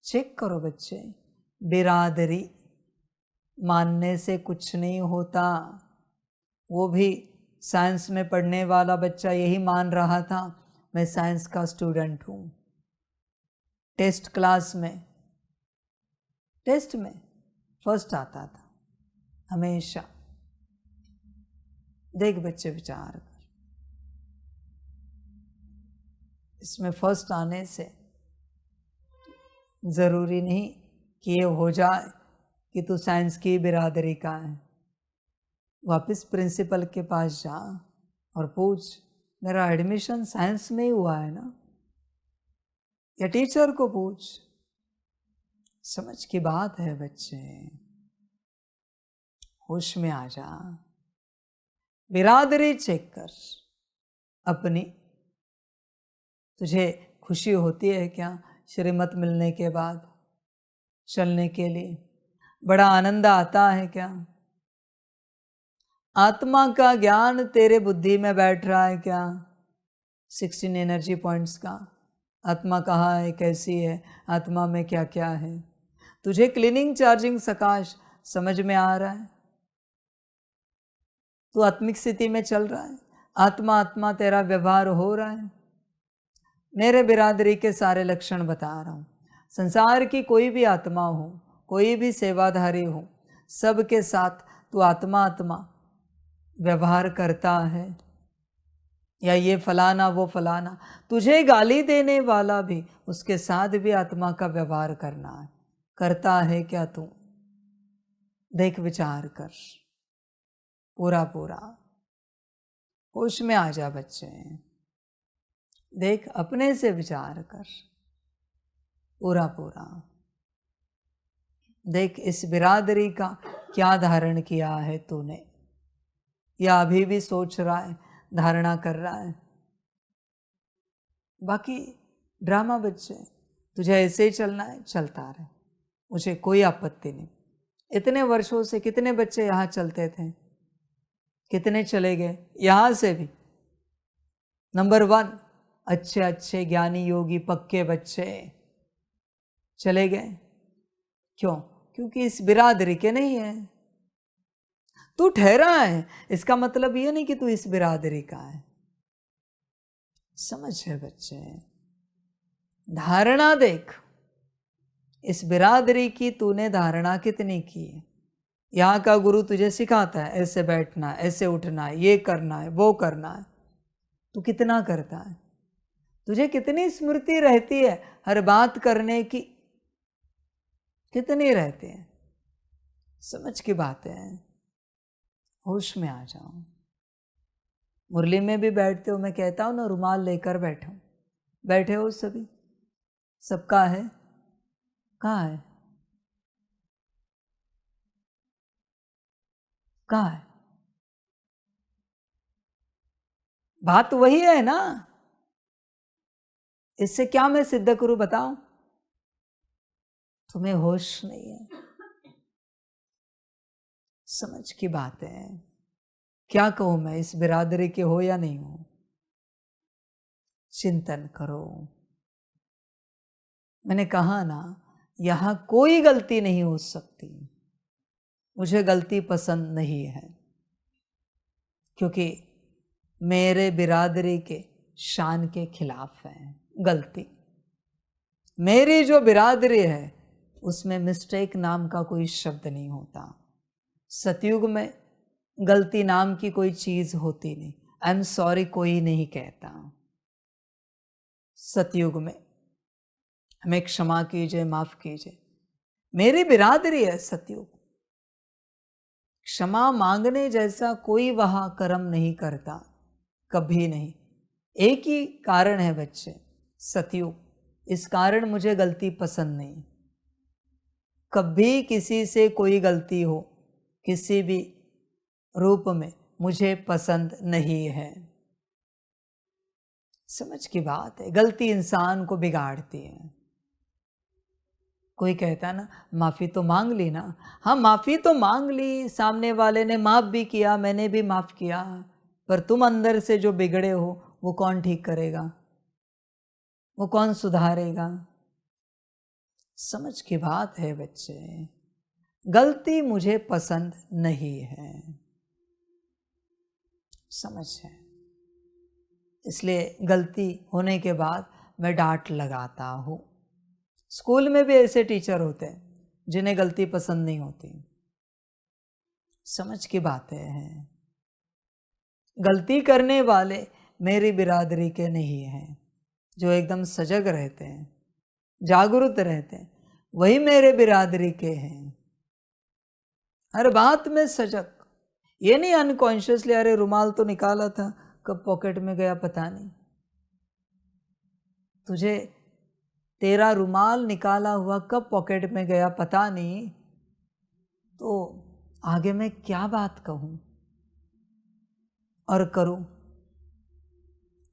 चेक करो बच्चे, बिरादरी मानने से कुछ नहीं होता। वो भी साइंस में पढ़ने वाला बच्चा यही मान रहा था, मैं साइंस का स्टूडेंट हूँ। टेस्ट क्लास में, टेस्ट में फर्स्ट आता था हमेशा। देख बच्चे विचार कर, इसमें फर्स्ट आने से ज़रूरी नहीं कि ये हो जाए कि तू साइंस की बिरादरी का है। वापस प्रिंसिपल के पास जा और पूछ, मेरा एडमिशन साइंस में ही हुआ है ना? या टीचर को पूछ। समझ की बात है बच्चे, होश में आ जा। बिरादरी चेक कर अपनी। तुझे खुशी होती है क्या श्रीमत मिलने के बाद चलने के लिए? बड़ा आनंद आता है क्या? आत्मा का ज्ञान तेरे बुद्धि में बैठ रहा है क्या? 16 एनर्जी पॉइंट्स का आत्मा कहाँ है, कैसी है, आत्मा में क्या क्या है? तुझे क्लीनिंग चार्जिंग सकाश समझ में आ रहा है? तू आत्मिक स्थिति में चल रहा है, आत्मा आत्मा तेरा व्यवहार हो रहा है। मेरे बिरादरी के सारे लक्षण बता रहा हूँ। संसार की कोई भी आत्मा हो, कोई भी सेवाधारी हो, सबके साथ तू आत्मा आत्मा व्यवहार करता है। या ये फलाना वो फलाना, तुझे गाली देने वाला भी, उसके साथ भी आत्मा का व्यवहार करना है। करता है क्या तू? देख विचार कर, पूरा पूरा होश में आ जा बच्चे। देख अपने से विचार कर, पूरा पूरा देख इस बिरादरी का क्या धारण किया है तूने, या अभी भी सोच रहा है, धारणा कर रहा है। बाकी ड्रामा बच्चे, तुझे ऐसे ही चलना है, चलता रहे, मुझे कोई आपत्ति नहीं। इतने वर्षों से कितने बच्चे यहाँ चलते थे, कितने चले गए यहाँ से भी। नंबर 1 अच्छे अच्छे ज्ञानी योगी पक्के बच्चे चले गए। क्यों? क्योंकि इस बिरादरी के नहीं है। तू ठहरा है, इसका मतलब ये नहीं कि तू इस बिरादरी का है। समझ है बच्चे, धारणा देख, इस बिरादरी की तूने धारणा कितनी की है। यहाँ का गुरु तुझे सिखाता है ऐसे बैठना है, ऐसे उठना है, ये करना है, वो करना है, तू कितना करता है? तुझे कितनी स्मृति रहती है हर बात करने की? कितनी रहती है? समझ की बात है, होश में आ जाओ। मुरली में भी बैठते हो, मैं कहता हूँ ना, रुमाल लेकर बैठो। बैठे हो सभी? सबका है? कहाँ है? कहाँ है? बात वही है ना? इससे क्या मैं सिद्ध करूं बताओ? तुम्हें होश नहीं है। समझ की बात है। क्या कहूं मैं, इस बिरादरी के हो या नहीं हो? चिंतन करो। मैंने कहा ना, यहां कोई गलती नहीं हो सकती। मुझे गलती पसंद नहीं है, क्योंकि मेरे बिरादरी के शान के खिलाफ है गलती। मेरी जो बिरादरी है उसमें मिस्टेक नाम का कोई शब्द नहीं होता। सतयुग में गलती नाम की कोई चीज होती नहीं। आई एम सॉरी कोई नहीं कहता। सतयुग में हमें क्षमा कीजिए, माफ कीजिए, मेरी बिरादरी है सतयुग। क्षमा मांगने जैसा कोई वहां कर्म नहीं करता, कभी नहीं। एक ही कारण है बच्चे, सतयुग। इस कारण मुझे गलती पसंद नहीं। कभी किसी से कोई गलती हो किसी भी रूप में मुझे पसंद नहीं है। समझ की बात है। गलती इंसान को बिगाड़ती है। कोई कहता है ना, माफ़ी तो मांग ली ना। हाँ, माफ़ी तो मांग ली, सामने वाले ने माफ़ भी किया, मैंने भी माफ़ किया, पर तुम अंदर से जो बिगड़े हो वो कौन ठीक करेगा, वो कौन सुधारेगा। समझ की बात है बच्चे, गलती मुझे पसंद नहीं है, समझ है। इसलिए गलती होने के बाद मैं डांट लगाता हूँ। स्कूल में भी ऐसे टीचर होते हैं जिन्हें गलती पसंद नहीं होती। समझ की बातें हैं। गलती करने वाले मेरी बिरादरी के नहीं हैं, जो एकदम सजग रहते हैं, जागरूक रहते हैं, वही मेरे बिरादरी के हैं। हर बात में सजग, ये नहीं अनकॉन्शियसली अरे रुमाल तो निकाला था कब पॉकेट में गया पता नहीं। तुझे तेरा रुमाल निकाला हुआ कब पॉकेट में गया पता नहीं, तो आगे मैं क्या बात कहूँ और करूँ।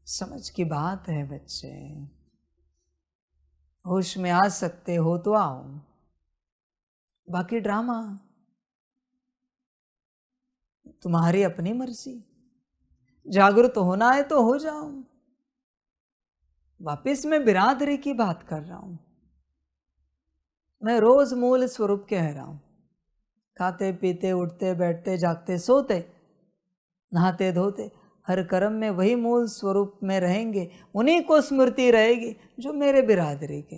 समझ की बात है बच्चे। होश में आ सकते हो तो आओ, बाकी ड्रामा तुम्हारी अपनी मर्जी। जागरूक होना है तो हो जाओ। वापिस मैं बिरादरी की बात कर रहा हूं। मैं रोज मूल स्वरूप कह रहा हूं। खाते पीते उठते बैठते जागते सोते नहाते धोते हर कर्म में वही मूल स्वरूप में रहेंगे, उन्हीं को स्मृति रहेगी जो मेरे बिरादरी के।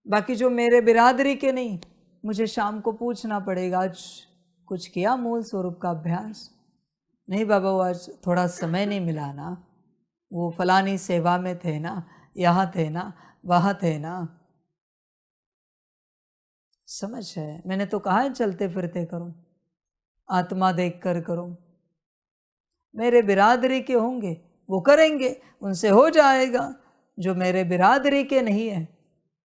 बाकी जो मेरे बिरादरी के नहीं, मुझे शाम को पूछना पड़ेगा आज कुछ किया मूल स्वरूप का अभ्यास? नहीं बाबा, वो आज थोड़ा समय नहीं मिला ना, वो फलानी सेवा में थे ना, यहाँ थे ना, वहाँ थे ना। समझ है। मैंने तो कहा है चलते फिरते करो, आत्मा देख कर करो। मेरे बिरादरी के होंगे वो करेंगे, उनसे हो जाएगा। जो मेरे बिरादरी के नहीं है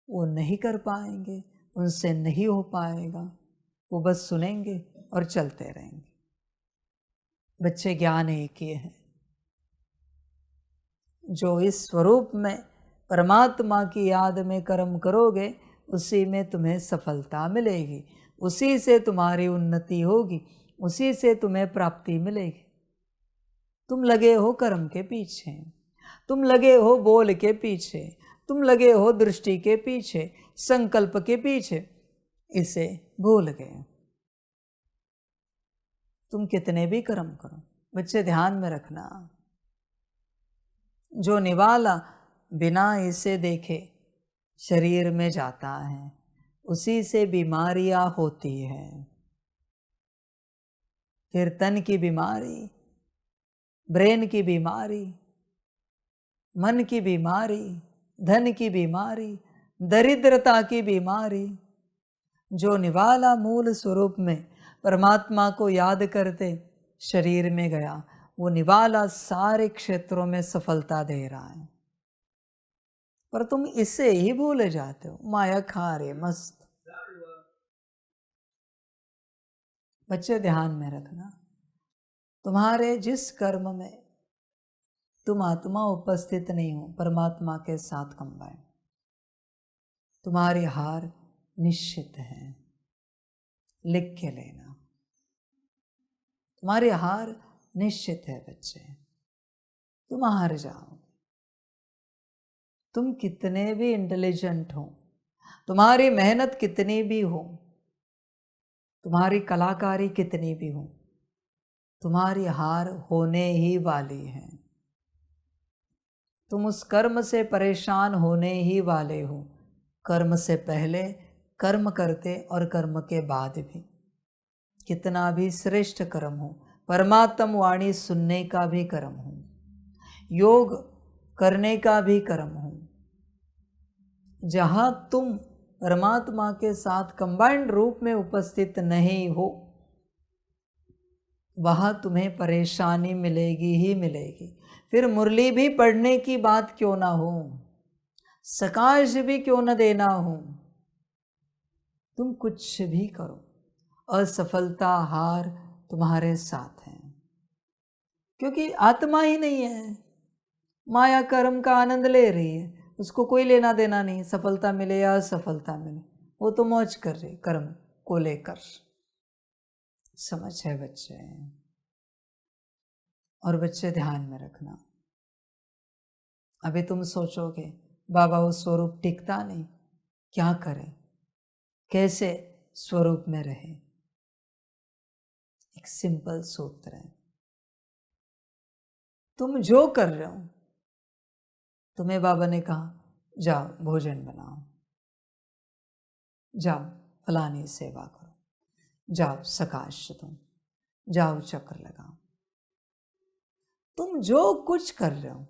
वो नहीं कर पाएंगे, उनसे नहीं हो पाएगा। वो बस सुनेंगे और चलते रहेंगे। बच्चे ज्ञान एक ही है। जो इस स्वरूप में परमात्मा की याद में कर्म करोगे, उसी में तुम्हें सफलता मिलेगी, उसी से तुम्हारी उन्नति होगी, उसी से तुम्हें प्राप्ति मिलेगी। तुम लगे हो कर्म के पीछे, तुम लगे हो बोल के पीछे, तुम लगे हो दृष्टि के पीछे, संकल्प के पीछे, इसे भूल गए। तुम कितने भी कर्म करो, बच्चे ध्यान में रखना, जो निवाला बिना इसे देखे शरीर में जाता है, उसी से बीमारियां होती हैं। फिर तन की बीमारी, ब्रेन की बीमारी, मन की बीमारी, धन की बीमारी, दरिद्रता की बीमारी। जो निवाला मूल स्वरूप में परमात्मा को याद करते शरीर में गया, वो निवाला सारे क्षेत्रों में सफलता दे रहा है। पर तुम इसे ही भूले जाते हो, माया खा रहे मस्त। बच्चे ध्यान में रखना, तुम्हारे जिस कर्म में तुम आत्मा उपस्थित नहीं हो, परमात्मा के साथ कंबाइन, तुम्हारी हार निश्चित है। लिख के लेना, तुम्हारी हार निश्चित है बच्चे। तुम हार जाओगे। तुम कितने भी इंटेलिजेंट हो, तुम्हारी मेहनत कितनी भी हो, तुम्हारी कलाकारी कितनी भी हो, तुम्हारी हार होने ही वाली है। तुम उस कर्म से परेशान होने ही वाले हो, कर्म से पहले, कर्म करते और कर्म के बाद भी। कितना भी श्रेष्ठ कर्म हो, परमात्म वाणी सुनने का भी कर्म हो, योग करने का भी कर्म हो, जहाँ तुम परमात्मा के साथ कंबाइंड रूप में उपस्थित नहीं हो, वहाँ तुम्हें परेशानी मिलेगी ही मिलेगी। फिर मुरली भी पढ़ने की बात क्यों ना हो, सकाश भी क्यों न देना हो, तुम कुछ भी करो, असफलता हार तुम्हारे साथ है। क्योंकि आत्मा ही नहीं है, माया कर्म का आनंद ले रही है, उसको कोई लेना देना नहीं, सफलता मिले या असफलता मिले, वो तो मौज कर रही कर्म को लेकर। समझ है बच्चे। और बच्चे ध्यान में रखना, अभी तुम सोचोगे बाबा वो स्वरूप टिकता नहीं, क्या करें, कैसे स्वरूप में रहे। एक सिंपल सूत्र है, तुम जो कर रहे हो, तुम्हें बाबा ने कहा जाओ भोजन बनाओ, जाओ फलानी सेवा करो, जाओ सकाश तुम, जाओ चक्र लगाओ, तुम जो कुछ कर रहे हो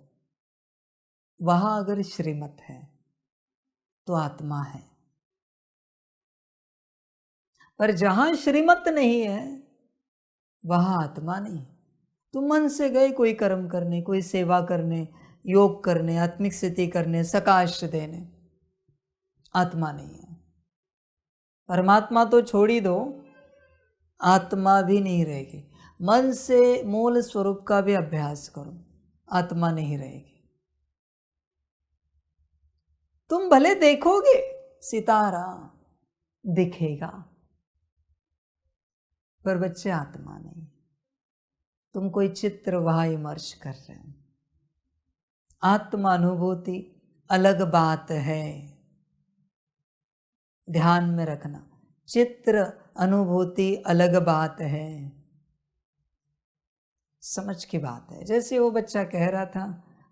वहां अगर श्रीमत है तो आत्मा है, पर जहां श्रीमत नहीं है वहां आत्मा नहीं। तुम मन से गए कोई कर्म करने, कोई सेवा करने, योग करने, आत्मिक स्थिति करने, सकाश देने, आत्मा नहीं है। परमात्मा तो छोड़ ही दो, आत्मा भी नहीं रहेगी। मन से मूल स्वरूप का भी अभ्यास करो, आत्मा नहीं रहेगी। तुम भले देखोगे सितारा दिखेगा, पर बच्चे आत्मा नहीं। तुम कोई चित्र वहां इमर्ज कर रहे हो, आत्मा अनुभूति अलग बात है, ध्यान में रखना। चित्र अनुभूति अलग बात है, समझ की बात है। जैसे वो बच्चा कह रहा था,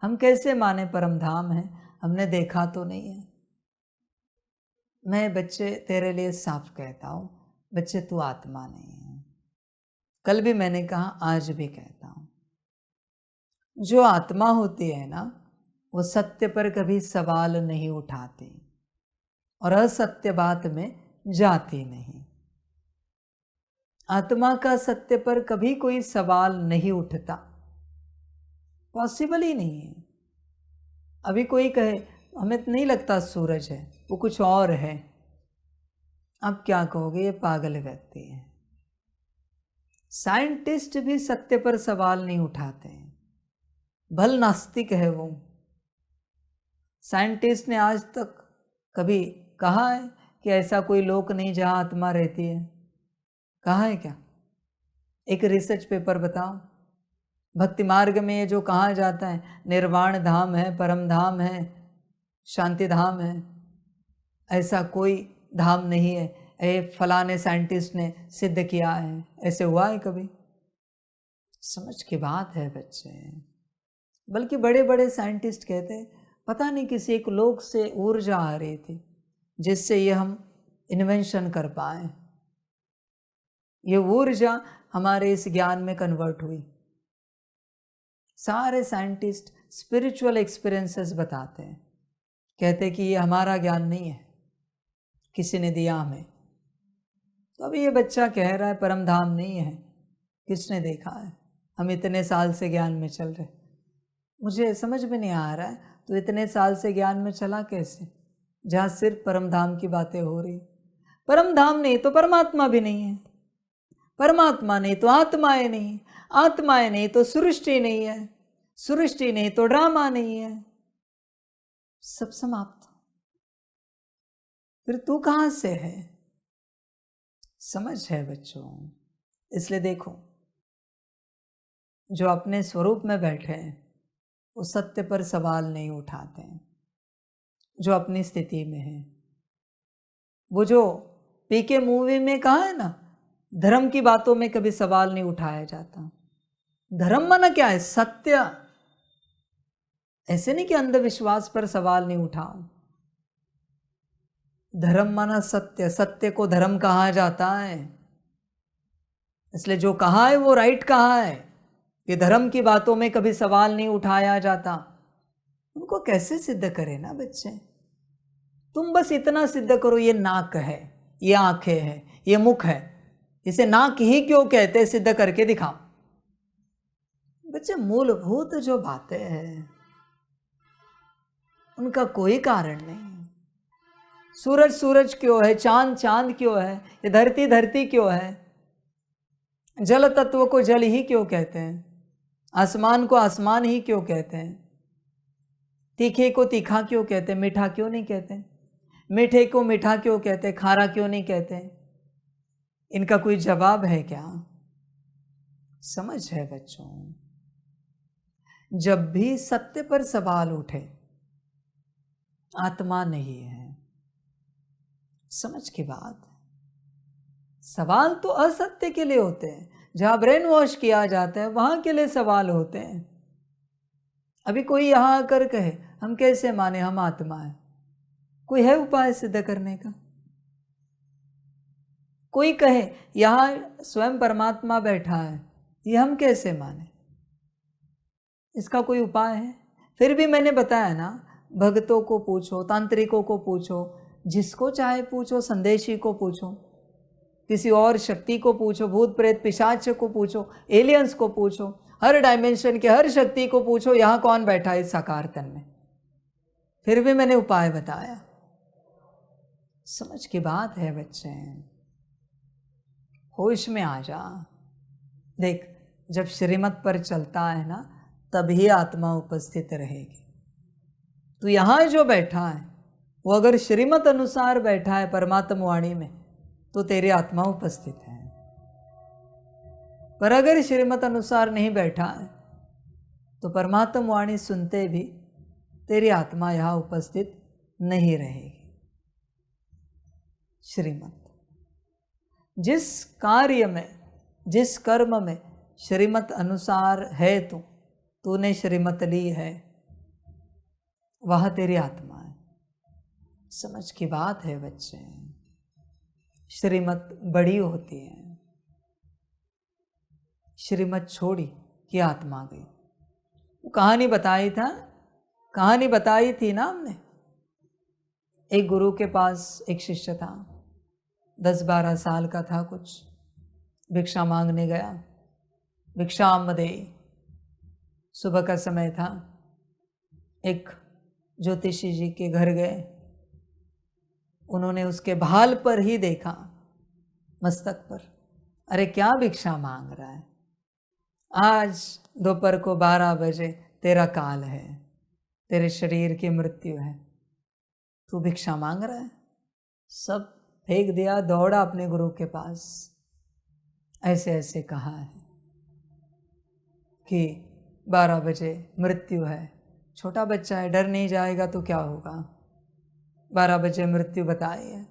हम कैसे माने परम धाम है, हमने देखा तो नहीं है। मैं बच्चे तेरे लिए साफ कहता हूं, बच्चे तू आत्मा नहीं है। कल भी मैंने कहा, आज भी कहता हूं, जो आत्मा होती है ना, वो सत्य पर कभी सवाल नहीं उठाती और असत्य बात में जाती नहीं। आत्मा का सत्य पर कभी कोई सवाल नहीं उठता, पॉसिबल ही नहीं है। अभी कोई कहे हमें नहीं लगता सूरज है, वो कुछ और है, आप क्या कहोगे, ये पागल व्यक्ति है। साइंटिस्ट भी सत्य पर सवाल नहीं उठाते हैं, भल नास्तिक है वो। साइंटिस्ट ने आज तक कभी कहा है कि ऐसा कोई लोक नहीं जहां आत्मा रहती है? कहा है क्या? एक रिसर्च पेपर बताओ। भक्ति मार्ग में ये जो कहा जाता है निर्वाण धाम है, परम धाम है, शांति धाम है, ऐसा कोई धाम नहीं है, ये फलाने साइंटिस्ट ने सिद्ध किया है, ऐसे हुआ है कभी? समझ की बात है बच्चे। बल्कि बड़े बड़े साइंटिस्ट कहते हैं पता नहीं किसी एक लोक से ऊर्जा आ रही थी जिससे ये हम इन्वेंशन कर पाए, ये ऊर्जा हमारे इस ज्ञान में कन्वर्ट हुई। सारे साइंटिस्ट स्पिरिचुअल एक्सपीरियंसेस बताते हैं, कहते कि ये हमारा ज्ञान नहीं है, किसी ने दिया हमें। तो अभी ये बच्चा कह रहा है परम धाम नहीं है, किसने देखा है? हम इतने साल से ज्ञान में चल रहे, मुझे समझ में नहीं आ रहा है तो इतने साल से ज्ञान में चला कैसे जहाँ सिर्फ परम धाम की बातें हो रही। परम धाम नहीं तो परमात्मा भी नहीं है, परमात्मा नहीं तो आत्माएं नहीं, आत्माएं नहीं तो सृष्टि नहीं है, सृष्टि नहीं तो ड्रामा नहीं है, सब समाप्त। फिर तू कहां से है? समझ है बच्चों। इसलिए देखो, जो अपने स्वरूप में बैठे हैं वो सत्य पर सवाल नहीं उठाते हैं, जो अपनी स्थिति में है। वो जो पीके मूवी में कहा है ना, धर्म की बातों में कभी सवाल नहीं उठाया जाता। धर्म माना क्या है? सत्य। ऐसे नहीं कि अंधविश्वास पर सवाल नहीं उठाओ। धर्म माना सत्य, सत्य को धर्म कहा जाता है। इसलिए जो कहा है वो राइट कहा है कि धर्म की बातों में कभी सवाल नहीं उठाया जाता। उनको कैसे सिद्ध करे ना बच्चे? तुम बस इतना सिद्ध करो, ये नाक है, ये आंखें है, ये मुख है, इसे नाक ही क्यों कहते, सिद्ध करके दिखाओ। बच्चे मूलभूत जो बातें हैं उनका कोई कारण नहीं। सूरज सूरज क्यों है, चांद चांद क्यों है, ये धरती धरती क्यों है, जल तत्व को जल ही क्यों कहते हैं, आसमान को आसमान ही क्यों कहते हैं, तीखे को तीखा क्यों कहते हैं, मीठा क्यों नहीं कहते, मीठे को मीठा क्यों कहते हैं, खारा क्यों नहीं कहते? इनका कोई जवाब है क्या? समझ है बच्चों? जब भी सत्य पर सवाल उठे, आत्मा नहीं है। समझ की बात। सवाल तो असत्य के लिए होते हैं, जहां ब्रेन वॉश किया जाता है वहां के लिए सवाल होते हैं। अभी कोई यहां आकर कहे हम कैसे माने हम आत्मा है, कोई है उपाय सिद्ध करने का? कोई कहे यहां स्वयं परमात्मा बैठा है, ये हम कैसे माने? इसका कोई उपाय है? फिर भी मैंने बताया ना, भक्तों को पूछो, तांत्रिकों को पूछो, जिसको चाहे पूछो, संदेशी को पूछो, किसी और शक्ति को पूछो, भूत प्रेत पिशाच को पूछो, एलियंस को पूछो, हर डायमेंशन के हर शक्ति को पूछो, यहां कौन बैठा है इस साकार तन में। फिर भी मैंने उपाय बताया। समझ की बात है बच्चे, होश में आ जा। देख, जब श्रीमत पर चलता है ना, तभी आत्मा उपस्थित रहेगी। तो यहां जो बैठा है वो अगर श्रीमत अनुसार बैठा है परमात्मा वाणी में, तो तेरी आत्मा उपस्थित है। पर अगर श्रीमत अनुसार नहीं बैठा है तो परमात्मा वाणी सुनते भी तेरी आत्मा यहां उपस्थित नहीं रहेगी। श्रीमत, जिस कार्य में, जिस कर्म में श्रीमत अनुसार है तूने श्रीमत ली है, वह तेरी आत्मा है। समझ की बात है बच्चे, श्रीमत बड़ी होती है। श्रीमत छोड़ी कि आत्मा गई। वो कहानी बताई थी ना हमने। एक गुरु के पास एक शिष्य था, 10-12 साल का था कुछ, भिक्षा मांगने गया। भिक्षाम दे, सुबह का समय था। एक ज्योतिषी जी के घर गए, उन्होंने उसके भाल पर ही देखा, मस्तक पर, अरे क्या भिक्षा मांग रहा है, आज दोपहर को 12 बजे तेरा काल है, तेरे शरीर की मृत्यु है, तू भिक्षा मांग रहा है। सब फेंक दिया, दौड़ा अपने गुरु के पास। ऐसे ऐसे कहा है कि 12 बजे मृत्यु है, छोटा बच्चा है, डर नहीं जाएगा तो क्या होगा। 12 बजे मृत्यु बताई है,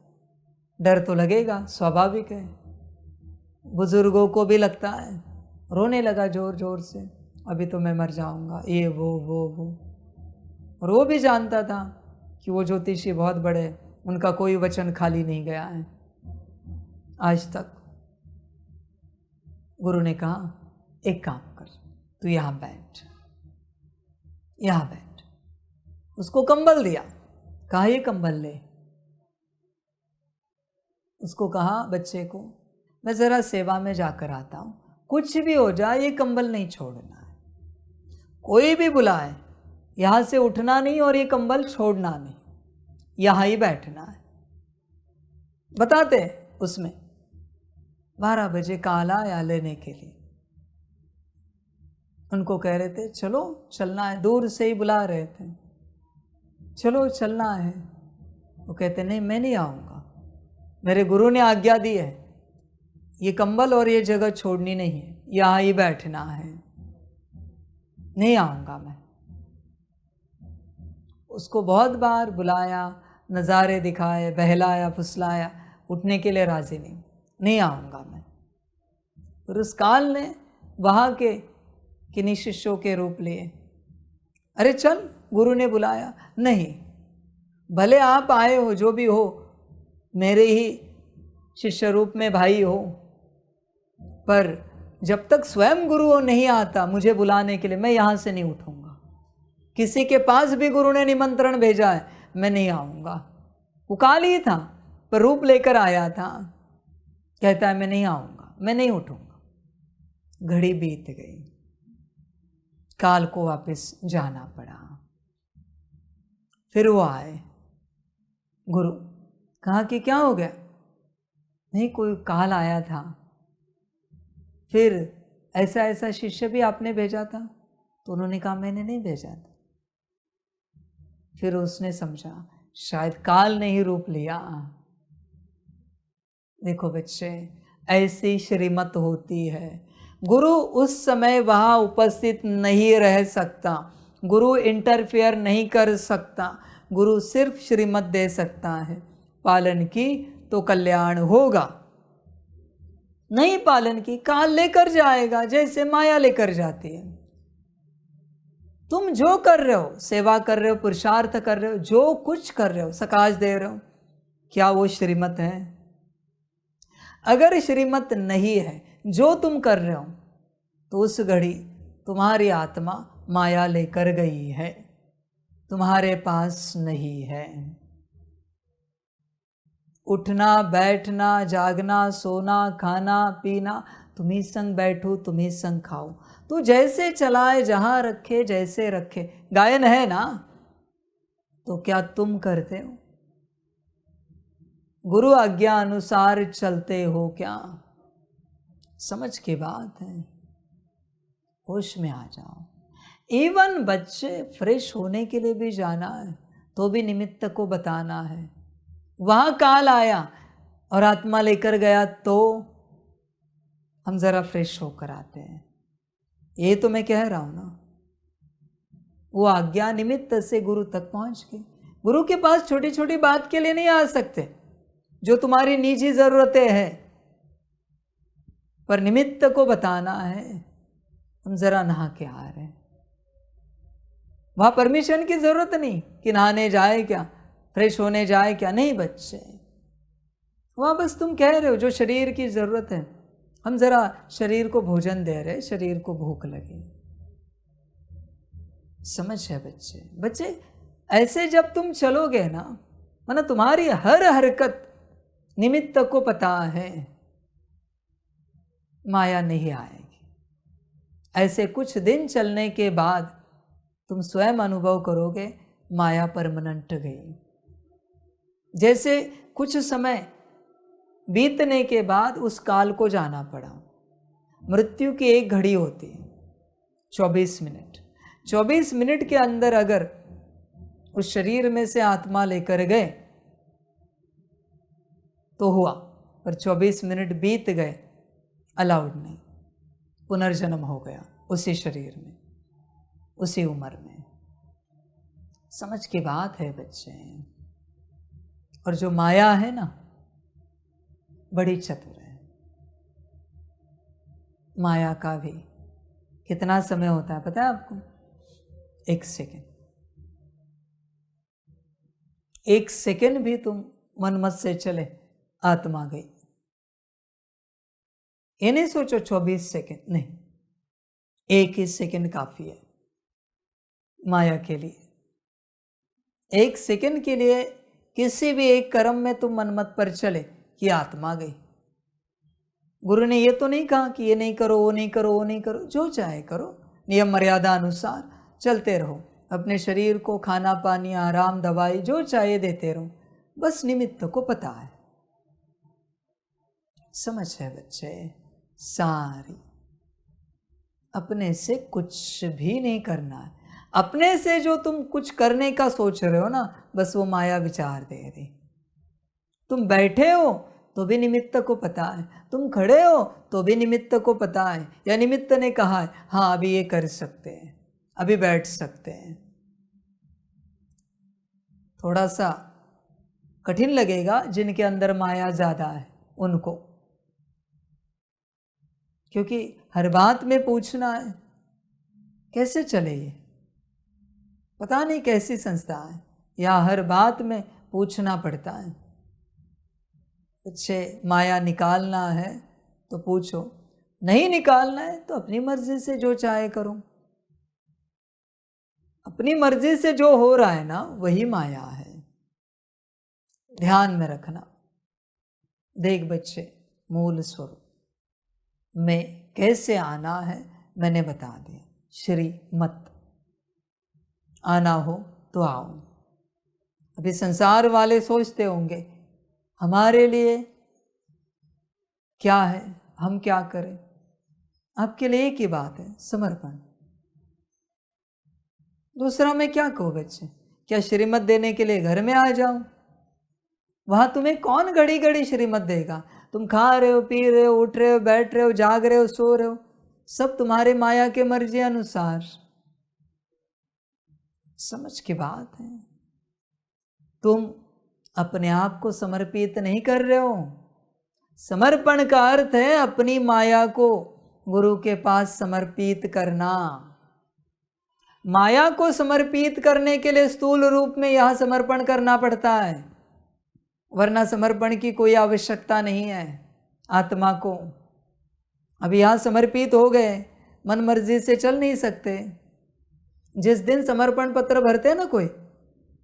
डर तो लगेगा, स्वाभाविक है। बुजुर्गों को भी लगता है, रोने लगा जोर जोर से, अभी तो मैं मर जाऊंगा, ये वो। और वो भी जानता था कि वो ज्योतिषी बहुत बड़े, उनका कोई वचन खाली नहीं गया है आज तक। गुरु ने कहा एक काम कर, तू यहाँ बैठ। उसको कंबल दिया, कहा ये कंबल ले। उसको कहा बच्चे को, मैं जरा सेवा में जाकर आता हूं, कुछ भी हो जाए ये कंबल नहीं छोड़ना है। कोई भी बुलाए यहां से उठना नहीं और ये कंबल छोड़ना नहीं, यहां ही बैठना है। बताते उसमें 12 बजे काल आया लेने के लिए। उनको कह रहे थे चलो चलना है, दूर से ही बुला रहे थे, चलो चलना है। वो कहते नहीं, मैं नहीं आऊँगा, मेरे गुरु ने आज्ञा दी है, ये कंबल और ये जगह छोड़नी नहीं है, यहाँ ही बैठना है, नहीं आऊँगा मैं। उसको बहुत बार बुलाया, नज़ारे दिखाए, बहलाया फुसलाया, उठने के लिए राजी नहीं आऊँगा मैं। फिर उस काल ने वहाँ के किन्हीं शिष्यों के रूप लिए, अरे चल, गुरु ने बुलाया, नहीं, भले आप आए हो, जो भी हो, मेरे ही शिष्य रूप में भाई हो, पर जब तक स्वयं गुरु नहीं आता मुझे बुलाने के लिए, मैं यहाँ से नहीं उठूंगा। किसी के पास भी गुरु ने निमंत्रण भेजा है, मैं नहीं आऊँगा। वो काल ही था पर रूप लेकर आया था, कहता है मैं नहीं आऊँगा, मैं नहीं उठूंगा। घड़ी बीत गई, काल को वापस जाना पड़ा। फिर वो आए, गुरु कहा कि क्या हो गया? नहीं, कोई काल आया था, फिर ऐसा ऐसा शिष्य भी आपने भेजा था। तो उन्होंने कहा मैंने नहीं भेजा था। फिर उसने समझा शायद काल ने ही रूप लिया। देखो बच्चे, ऐसी श्रीमत होती है, गुरु उस समय वहाँ उपस्थित नहीं रह सकता, गुरु इंटरफेयर नहीं कर सकता, गुरु सिर्फ श्रीमत दे सकता है। पालन की तो कल्याण होगा, नहीं पालन की काल लेकर जाएगा, जैसे माया लेकर जाती है। तुम जो कर रहे हो, सेवा कर रहे हो, पुरुषार्थ कर रहे हो, जो कुछ कर रहे हो, सकाश दे रहे हो, क्या वो श्रीमत है? अगर श्रीमत नहीं है जो तुम कर रहे हो, तो उस घड़ी तुम्हारी आत्मा माया लेकर गई है, तुम्हारे पास नहीं है। उठना बैठना जागना सोना खाना पीना, तुम्ही संग बैठो तुम्ही संग खाओ, तू जैसे चलाए जहां रखे जैसे रखे। गायन है ना, तो क्या तुम करते हो? गुरु आज्ञा अनुसार चलते हो क्या? समझ की बात है, होश में आ जाओ। इवन बच्चे फ्रेश होने के लिए भी जाना है तो भी निमित्त को बताना है। वहां काल आया और आत्मा लेकर गया तो हम जरा फ्रेश होकर आते हैं। ये तो मैं कह रहा हूं ना, वो आज्ञा निमित्त से गुरु तक पहुंच गई। गुरु के पास छोटी छोटी बात के लिए नहीं आ सकते, जो तुम्हारी निजी जरूरतें हैं, पर निमित्त को बताना है। हम जरा नहा के आ रहे हैं, वहां परमिशन की जरूरत नहीं कि नहाने जाए क्या, फ्रेश होने जाए क्या, नहीं बच्चे, वहां बस तुम कह रहे हो जो शरीर की जरूरत है। हम जरा शरीर को भोजन दे रहे, शरीर को भूख लगी। समझ है बच्चे? बच्चे ऐसे जब तुम चलोगे ना, माना तुम्हारी हर हरकत निमित्त को पता है, माया नहीं आएगी। ऐसे कुछ दिन चलने के बाद तुम स्वयं अनुभव करोगे माया परमानेंट गई। जैसे कुछ समय बीतने के बाद उस काल को जाना पड़ा। मृत्यु की एक घड़ी होती है 24 मिनट। 24 मिनट के अंदर अगर उस शरीर में से आत्मा लेकर गए तो हुआ, पर 24 मिनट बीत गए, अलाउड नहीं, पुनर्जन्म हो गया उसी शरीर में, उसी उम्र में। समझ की बात है बच्चे। और जो माया है ना, बड़ी चतुर है। माया का भी कितना समय होता है पता है आपको? 1 सेकेंड। 1 सेकेंड भी तुम मनमत से चले, आत्मा गई। ये नहीं सोचो 24 सेकेंड, नहीं, 1 ही सेकेंड काफी है माया के लिए। 1 सेकेंड के लिए किसी भी एक कर्म में तुम मनमत पर चले कि आत्मा गई। गुरु ने ये तो नहीं कहा कि ये नहीं करो, वो नहीं करो, वो नहीं करो, जो चाहे करो, नियम मर्यादा अनुसार चलते रहो। अपने शरीर को खाना पानी आराम दवाई जो चाहे देते रहो, बस निमित्त को पता है। समझ है बच्चे? सारी अपने से कुछ भी नहीं करना है। अपने से जो तुम कुछ करने का सोच रहे हो ना, बस वो माया विचार दे रही। तुम बैठे हो तो भी निमित्त को पता है, तुम खड़े हो तो भी निमित्त को पता है, या निमित्त ने कहा है हाँ अभी ये कर सकते हैं, अभी बैठ सकते हैं। थोड़ा सा कठिन लगेगा जिनके अंदर माया ज्यादा है उनको, क्योंकि हर बात में पूछना है। कैसे चले ये, पता नहीं कैसी संस्था है, या हर बात में पूछना पड़ता है। अच्छे माया निकालना है तो पूछो, नहीं निकालना है तो अपनी मर्जी से जो चाहे करो। अपनी मर्जी से जो हो रहा है ना, वही माया है। ध्यान में रखना। देख बच्चे, मूल स्वरूप में कैसे आना है मैंने बता दिया। श्रीमत आना हो तो आओ। अभी संसार वाले सोचते होंगे हमारे लिए क्या है, हम क्या करें। आपके लिए एक ही बात है, समर्पण। दूसरा मैं क्या कहूँ बच्चे, क्या श्रीमत देने के लिए घर में आ जाऊं? वहां तुम्हें कौन घड़ी घड़ी श्रीमत देगा? तुम खा रहे हो, पी रहे हो, उठ रहे हो, बैठ रहे हो, जाग रहे हो, सो रहे हो, सब तुम्हारे माया के मर्जी अनुसार। समझ की बात है। तुम अपने आप को समर्पित नहीं कर रहे हो। समर्पण का अर्थ है अपनी माया को गुरु के पास समर्पित करना। माया को समर्पित करने के लिए स्थूल रूप में यह समर्पण करना पड़ता है, वरना समर्पण की कोई आवश्यकता नहीं है आत्मा को। अब यहाँ समर्पित हो गए, मन मर्जी से चल नहीं सकते। जिस दिन समर्पण पत्र भरते हैं ना कोई,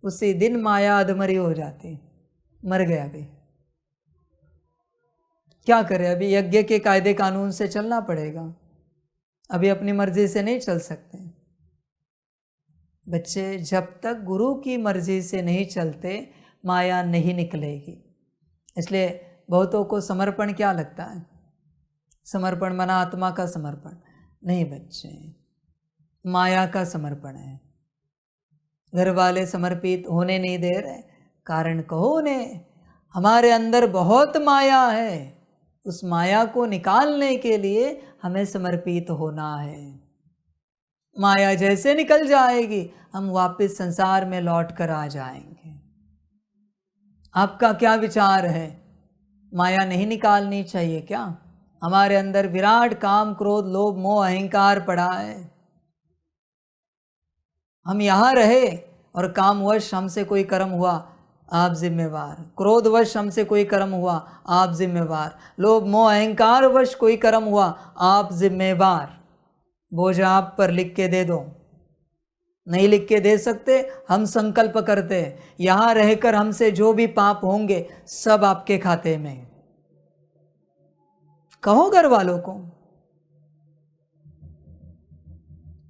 उसी दिन माया अधमरी हो जाती, मर गया। अभी क्या करें, अभी यज्ञ के कायदे कानून से चलना पड़ेगा, अभी अपनी मर्जी से नहीं चल सकते। बच्चे जब तक गुरु की मर्जी से नहीं चलते माया नहीं निकलेगी। इसलिए बहुतों को समर्पण क्या लगता है, समर्पण मना आत्मा का समर्पण नहीं बच्चे, माया का समर्पण है। घर वाले समर्पित होने नहीं दे रहे, कारण कहो उन्हें, हमारे अंदर बहुत माया है, उस माया को निकालने के लिए हमें समर्पित होना है। माया जैसे निकल जाएगी हम वापस संसार में लौट कर आ जाएंगे। आपका क्या विचार है, माया नहीं निकालनी चाहिए क्या? हमारे अंदर विराट काम क्रोध लोभ मोह अहंकार पड़ा है। हम यहाँ रहे और कामवश हमसे कोई कर्म हुआ, आप जिम्मेवार। क्रोधवश हमसे कोई कर्म हुआ, आप जिम्मेवार। लोभ मोह अहंकार वश कोई कर्म हुआ, आप जिम्मेवार। बोझ आप पर लिख के दे दो। नहीं लिख के दे सकते, हम संकल्प करते यहाँ रहकर हमसे जो भी पाप होंगे सब आपके खाते में। कहो घर वालों को,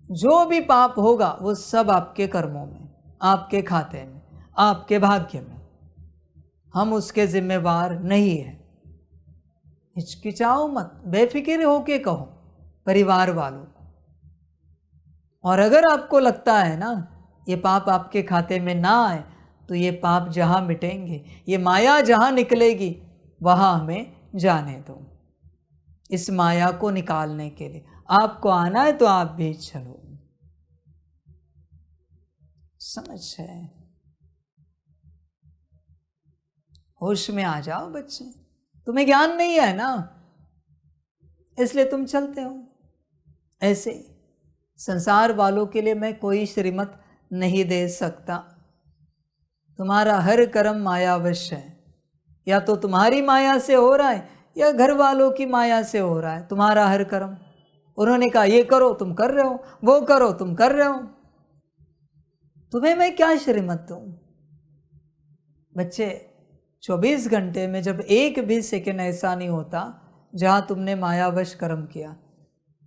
जो भी पाप होगा वो सब आपके कर्मों में, आपके खाते में, आपके भाग्य में। हम उसके जिम्मेवार नहीं है। हिचकिचाओ मत, बेफिक्र होके कहो परिवार वालों को। और अगर आपको लगता है ना ये पाप आपके खाते में ना आए, तो ये पाप जहाँ मिटेंगे, ये माया जहाँ निकलेगी वहाँ हमें जाने दो। इस माया को निकालने के लिए आपको आना है तो आप भी चलो। समझ है? होश में आ जाओ बच्चे, तुम्हें ज्ञान नहीं है ना, इसलिए तुम चलते हो ऐसे। संसार वालों के लिए मैं कोई श्रीमत नहीं दे सकता। तुम्हारा हर कर्म मायावश है, या तो तुम्हारी माया से हो रहा है या घर वालों की माया से हो रहा है। तुम्हारा हर कर्म, उन्होंने कहा ये करो तुम कर रहे हो, वो करो तुम कर रहे हो, तुम्हें मैं क्या श्रीमत दूं? बच्चे 24 घंटे में जब एक भी सेकंड ऐसा नहीं होता जहां तुमने मायावश कर्म किया,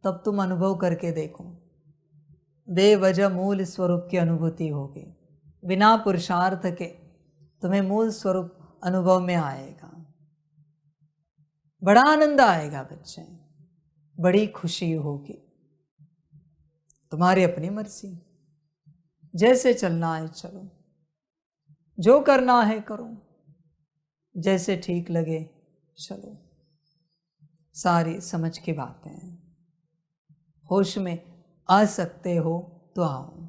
तब तुम अनुभव करके देखो, बेवजह मूल स्वरूप की अनुभूति होगी। बिना पुरुषार्थ के तुम्हें मूल स्वरूप अनुभव में आएगा। बड़ा आनंद आएगा बच्चे, बड़ी खुशी होगी। तुम्हारी अपनी मर्जी, जैसे चलना है चलो, जो करना है करो, जैसे ठीक लगे चलो। सारी समझ की बातें हैं। होश में आ सकते हो तो आओ।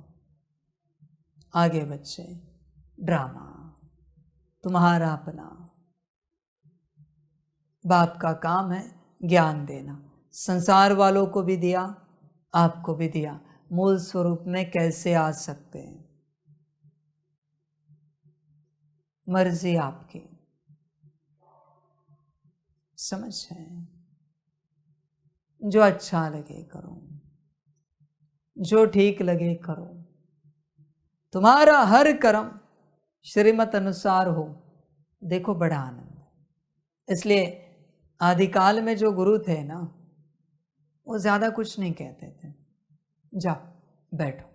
आगे बच्चे, ड्रामा तुम्हारा अपना। बाप का काम है ज्ञान देना, संसार वालों को भी दिया, आपको भी दिया। मूल स्वरूप में कैसे आ सकते हैं, मर्जी आपकी। समझ है? जो अच्छा लगे करो, जो ठीक लगे करो। तुम्हारा हर कर्म श्रीमत अनुसार हो, देखो बड़ा आनंद। इसलिए आदिकाल में जो गुरु थे ना, वो ज्यादा कुछ नहीं कहते थे, जाओ बैठो,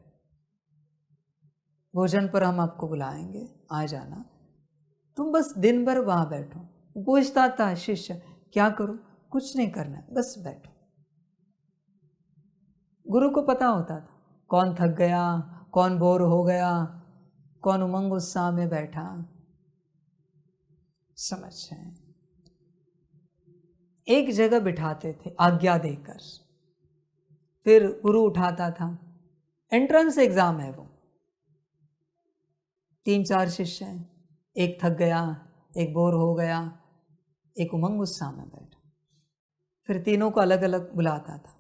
भोजन पर हम आपको बुलाएंगे, आ जाना, तुम बस दिन भर वहां बैठो। पूछता था शिष्य क्या करूं? कुछ नहीं करना, बस बैठो। गुरु को पता होता था कौन थक गया, कौन बोर हो गया, कौन उमंग उत्साह में बैठा। समझ है? एक जगह बिठाते थे आज्ञा देकर, फिर गुरु उठाता था। एंट्रेंस एग्जाम है वो, 3-4 शिष्य हैं, एक थक गया, एक बोर हो गया, एक उमंग उत्साह में बैठा। फिर तीनों को अलग अलग बुलाता था।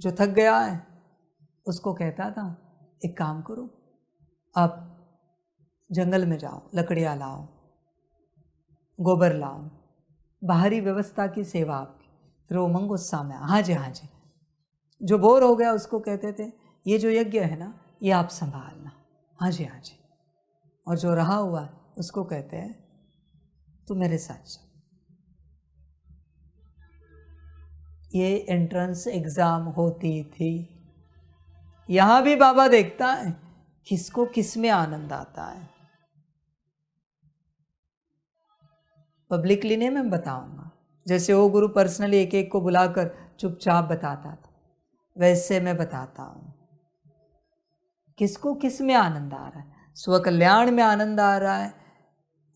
जो थक गया है उसको कहता था एक काम करो, आप जंगल में जाओ, लकड़ियाँ लाओ, गोबर लाओ, बाहरी व्यवस्था की सेवा आपकी। फिर वो उमंग उत्साह में, हाँ जी हाँ जी। जो बोर हो गया उसको कहते थे ये जो यज्ञ है ना ये आप संभालना, हाँ जी हाँ जी। और जो रहा हुआ उसको कहते हैं तू मेरे साथ चल। ये एंट्रेंस एग्जाम होती थी। यहाँ भी बाबा देखता है किसको किस में आनंद आता है। पब्लिकली नहीं मैं बताऊंगा, जैसे वो गुरु पर्सनली एक एक को बुलाकर चुपचाप बताता था, वैसे मैं बताता हूँ किसको किस में आनंद आ रहा है। स्व कल्याण में आनंद आ रहा है,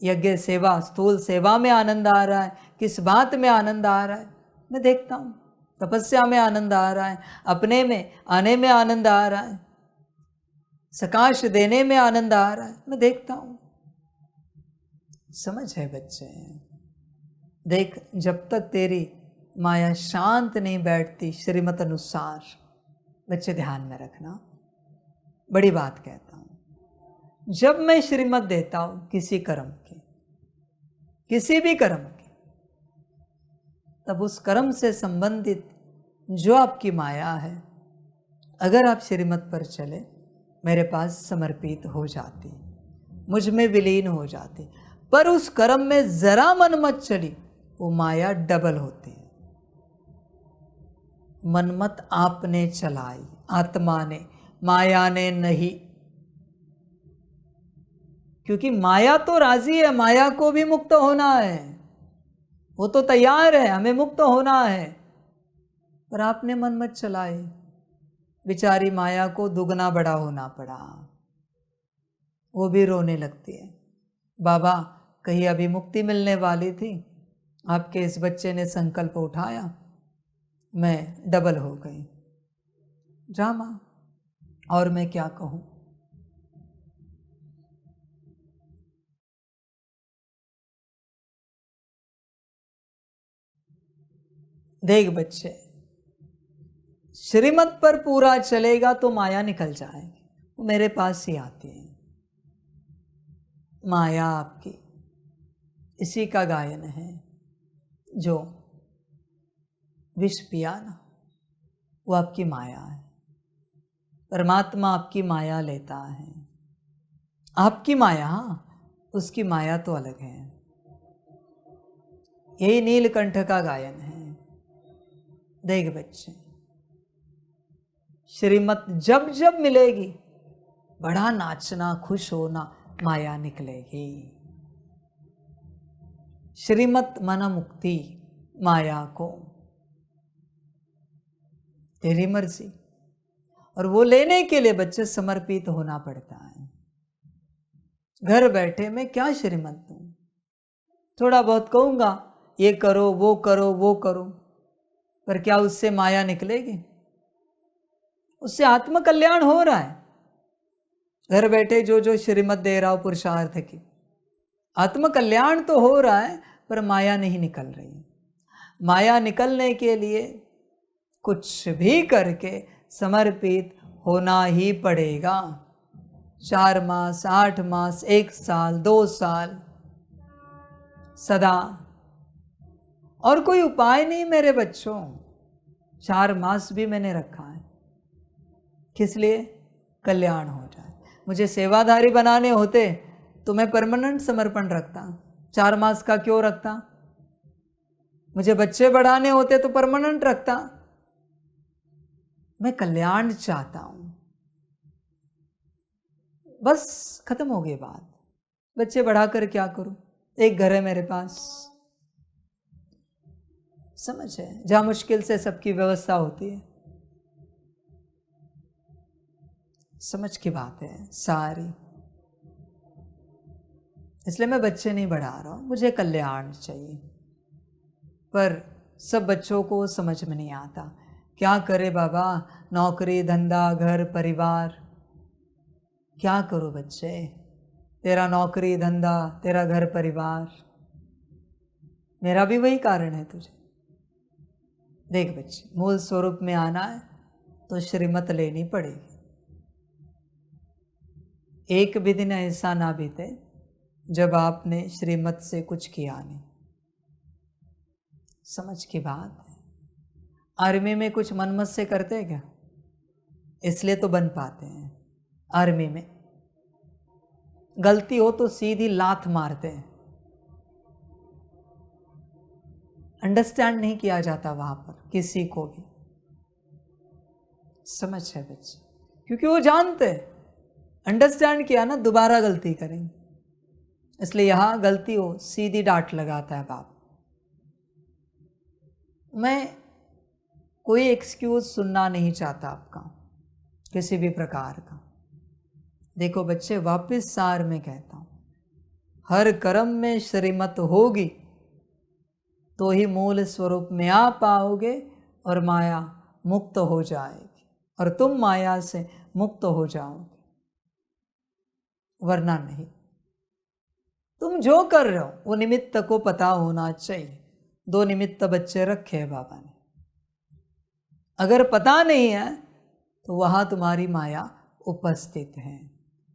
यज्ञ सेवा स्थूल सेवा में आनंद आ रहा है, किस बात में आनंद आ रहा है मैं देखता हूँ। तपस्या में आनंद आ रहा है, अपने में आने में आनंद आ रहा है, सकाश देने में आनंद आ रहा है मैं देखता हूँ। समझ है बच्चे? देख, जब तक तेरी माया शांत नहीं बैठती श्रीमत अनुसार, बच्चे ध्यान में रखना, बड़ी बात कहता हूँ। जब मैं श्रीमत देता हूँ किसी कर्म की, किसी भी कर्म की, तब उस कर्म से संबंधित जो आपकी माया है, अगर आप श्रीमत पर चले, मेरे पास समर्पित हो जाती, मुझ में विलीन हो जाती। पर उस कर्म में जरा मन मत चली, वो माया डबल होती है। मनमत आपने चलाई, आत्मा ने, माया ने नहीं। क्योंकि माया तो राजी है, माया को भी मुक्त होना है, वो तो तैयार है, हमें मुक्त होना है, पर आपने मन मत चलाई। बेचारी माया को दुगना बड़ा होना पड़ा, वो भी रोने लगती है। बाबा कहीं अभी मुक्ति मिलने वाली थी, आपके इस बच्चे ने संकल्प उठाया, मैं डबल हो गई। ड्रामा, और मैं क्या कहूँ। देख बच्चे, श्रीमत पर पूरा चलेगा तो माया निकल जाएगी, वो मेरे पास ही आती है। माया आपकी इसी का गायन है, जो विष पिया ना, वो आपकी माया है। परमात्मा आपकी माया लेता है, आपकी माया, उसकी माया तो अलग है। यही नीलकंठ का गायन है। देख बच्चे, श्रीमत जब जब मिलेगी, बड़ा नाचना, खुश होना, माया निकलेगी। श्रीमत मना मुक्ति, माया को तेरी मर्जी, और वो लेने के लिए बच्चे समर्पित होना पड़ता है। घर बैठे मैं क्या श्रीमत दूं, थोड़ा बहुत कहूंगा ये करो वो करो वो करो, पर क्या उससे माया निकलेगी? उससे आत्म कल्याण हो रहा है। घर बैठे जो जो श्रीमत दे रहा हो पुरुषार्थ की, आत्म कल्याण तो हो रहा है, पर माया नहीं निकल रही। माया निकलने के लिए कुछ भी करके समर्पित होना ही पड़ेगा। 4 मास, 8 मास, 1 साल, 2 साल, सदा। और कोई उपाय नहीं मेरे बच्चों। 4 मास भी मैंने रखा है, किस लिए? कल्याण हो जाए। मुझे सेवाधारी बनाने होते तो मैं परमानेंट समर्पण रखता, 4 मास का क्यों रखता? मुझे बच्चे बढ़ाने होते तो परमानेंट रखता। मैं कल्याण चाहता हूं, बस खत्म हो गई बात। बच्चे बढ़ाकर क्या करूं? एक घर है मेरे पास, समझ है, जहां मुश्किल से सबकी व्यवस्था होती है। समझ की बात है सारी, इसलिए मैं बच्चे नहीं बढ़ा रहा हूं, मुझे कल्याण चाहिए। पर सब बच्चों को समझ में नहीं आता क्या करे बाबा, नौकरी धंधा घर परिवार, क्या करो बच्चे, तेरा नौकरी धंधा तेरा घर परिवार, मेरा भी वही कारण है तुझे। देख बच्चे, मूल स्वरूप में आना है तो श्रीमत लेनी पड़ेगी। एक भी दिन ऐसा ना बीते जब आपने श्रीमत से कुछ किया नहीं। समझ की बात है। आर्मी में कुछ मनमत से करते हैं क्या? इसलिए तो बन पाते हैं। आर्मी में गलती हो तो सीधी लात मारते हैं, अंडरस्टैंड नहीं किया जाता वहां पर किसी को भी। समझ है बच्चे, क्योंकि वो जानते हैं अंडरस्टैंड किया ना दोबारा गलती करेंगे, इसलिए यहां गलती हो सीधी डांट लगाता है बाप। मैं कोई एक्सक्यूज सुनना नहीं चाहता आपका किसी भी प्रकार का। देखो बच्चे, वापस सार में कहता हूं, हर कर्म में श्रीमत होगी तो ही मूल स्वरूप में आ पाओगे और माया मुक्त हो जाएगी और तुम माया से मुक्त हो जाओगे, वरना नहीं। तुम जो कर रहे हो वो निमित्त को पता होना चाहिए। 2 निमित्त बच्चे रखे हैं बाबा ने, अगर पता नहीं है तो वहां तुम्हारी माया उपस्थित है।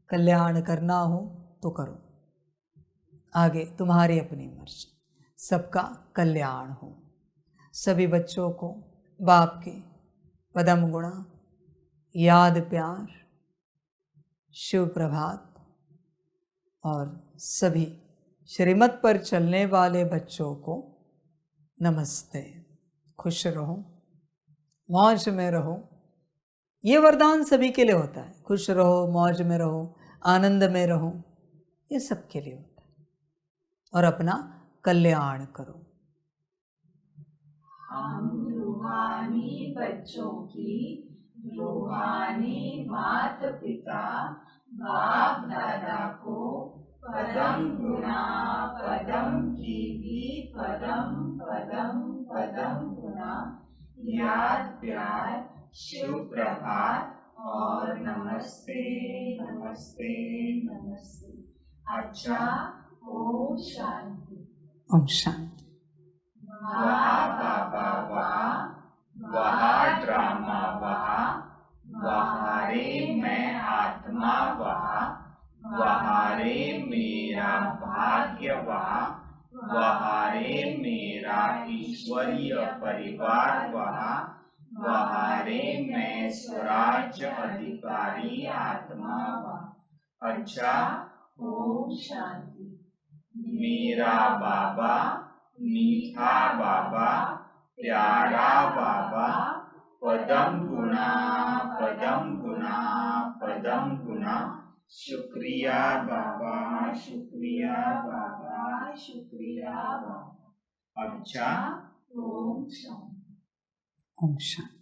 कल्याण करना हो तो करो, आगे तुम्हारी अपनी मर्जी, सबका कल्याण हो। सभी बच्चों को बाप के पदम गुणा याद प्यार शिव प्रभात, और सभी श्रीमत पर चलने वाले बच्चों को नमस्ते। खुश रहो, मौज में रहो। ये वरदान सभी के लिए होता है, खुश रहो, मौज में रहो, आनंद में रहो, ये सबके लिए होता है। और अपना कल्याण करो। हम रूहानी बच्चों की रूहानी मात पिता बाप दादा को पदम गुना पदम की भी पदम पदम पदम गुना याद प्यार शिव प्रभात और नमस्ते नमस्ते नमस्ते। अच्छा, ओम शांति। ओम शांति। वाह बाबा वाह, वाह ड्रामा वाह, वाह रे मैं आत्मा वाह, वाह रे मेरा भाग्य वाह, वाह रे मेरा ईश्वरीय परिवार वाह, वाह रे मैं स्वराज्य अधिकारी आत्मा वाह। अच्छा, ओम शांति। मेरा बाबा मीठा बाबा प्यारा बाबा पदम गुना पदम गुना पदम गुना। शुक्रिया बाबा शुक्रिया बाबा शुक्रिया बाबा। अच्छा, ओम शांति। ओम शांति।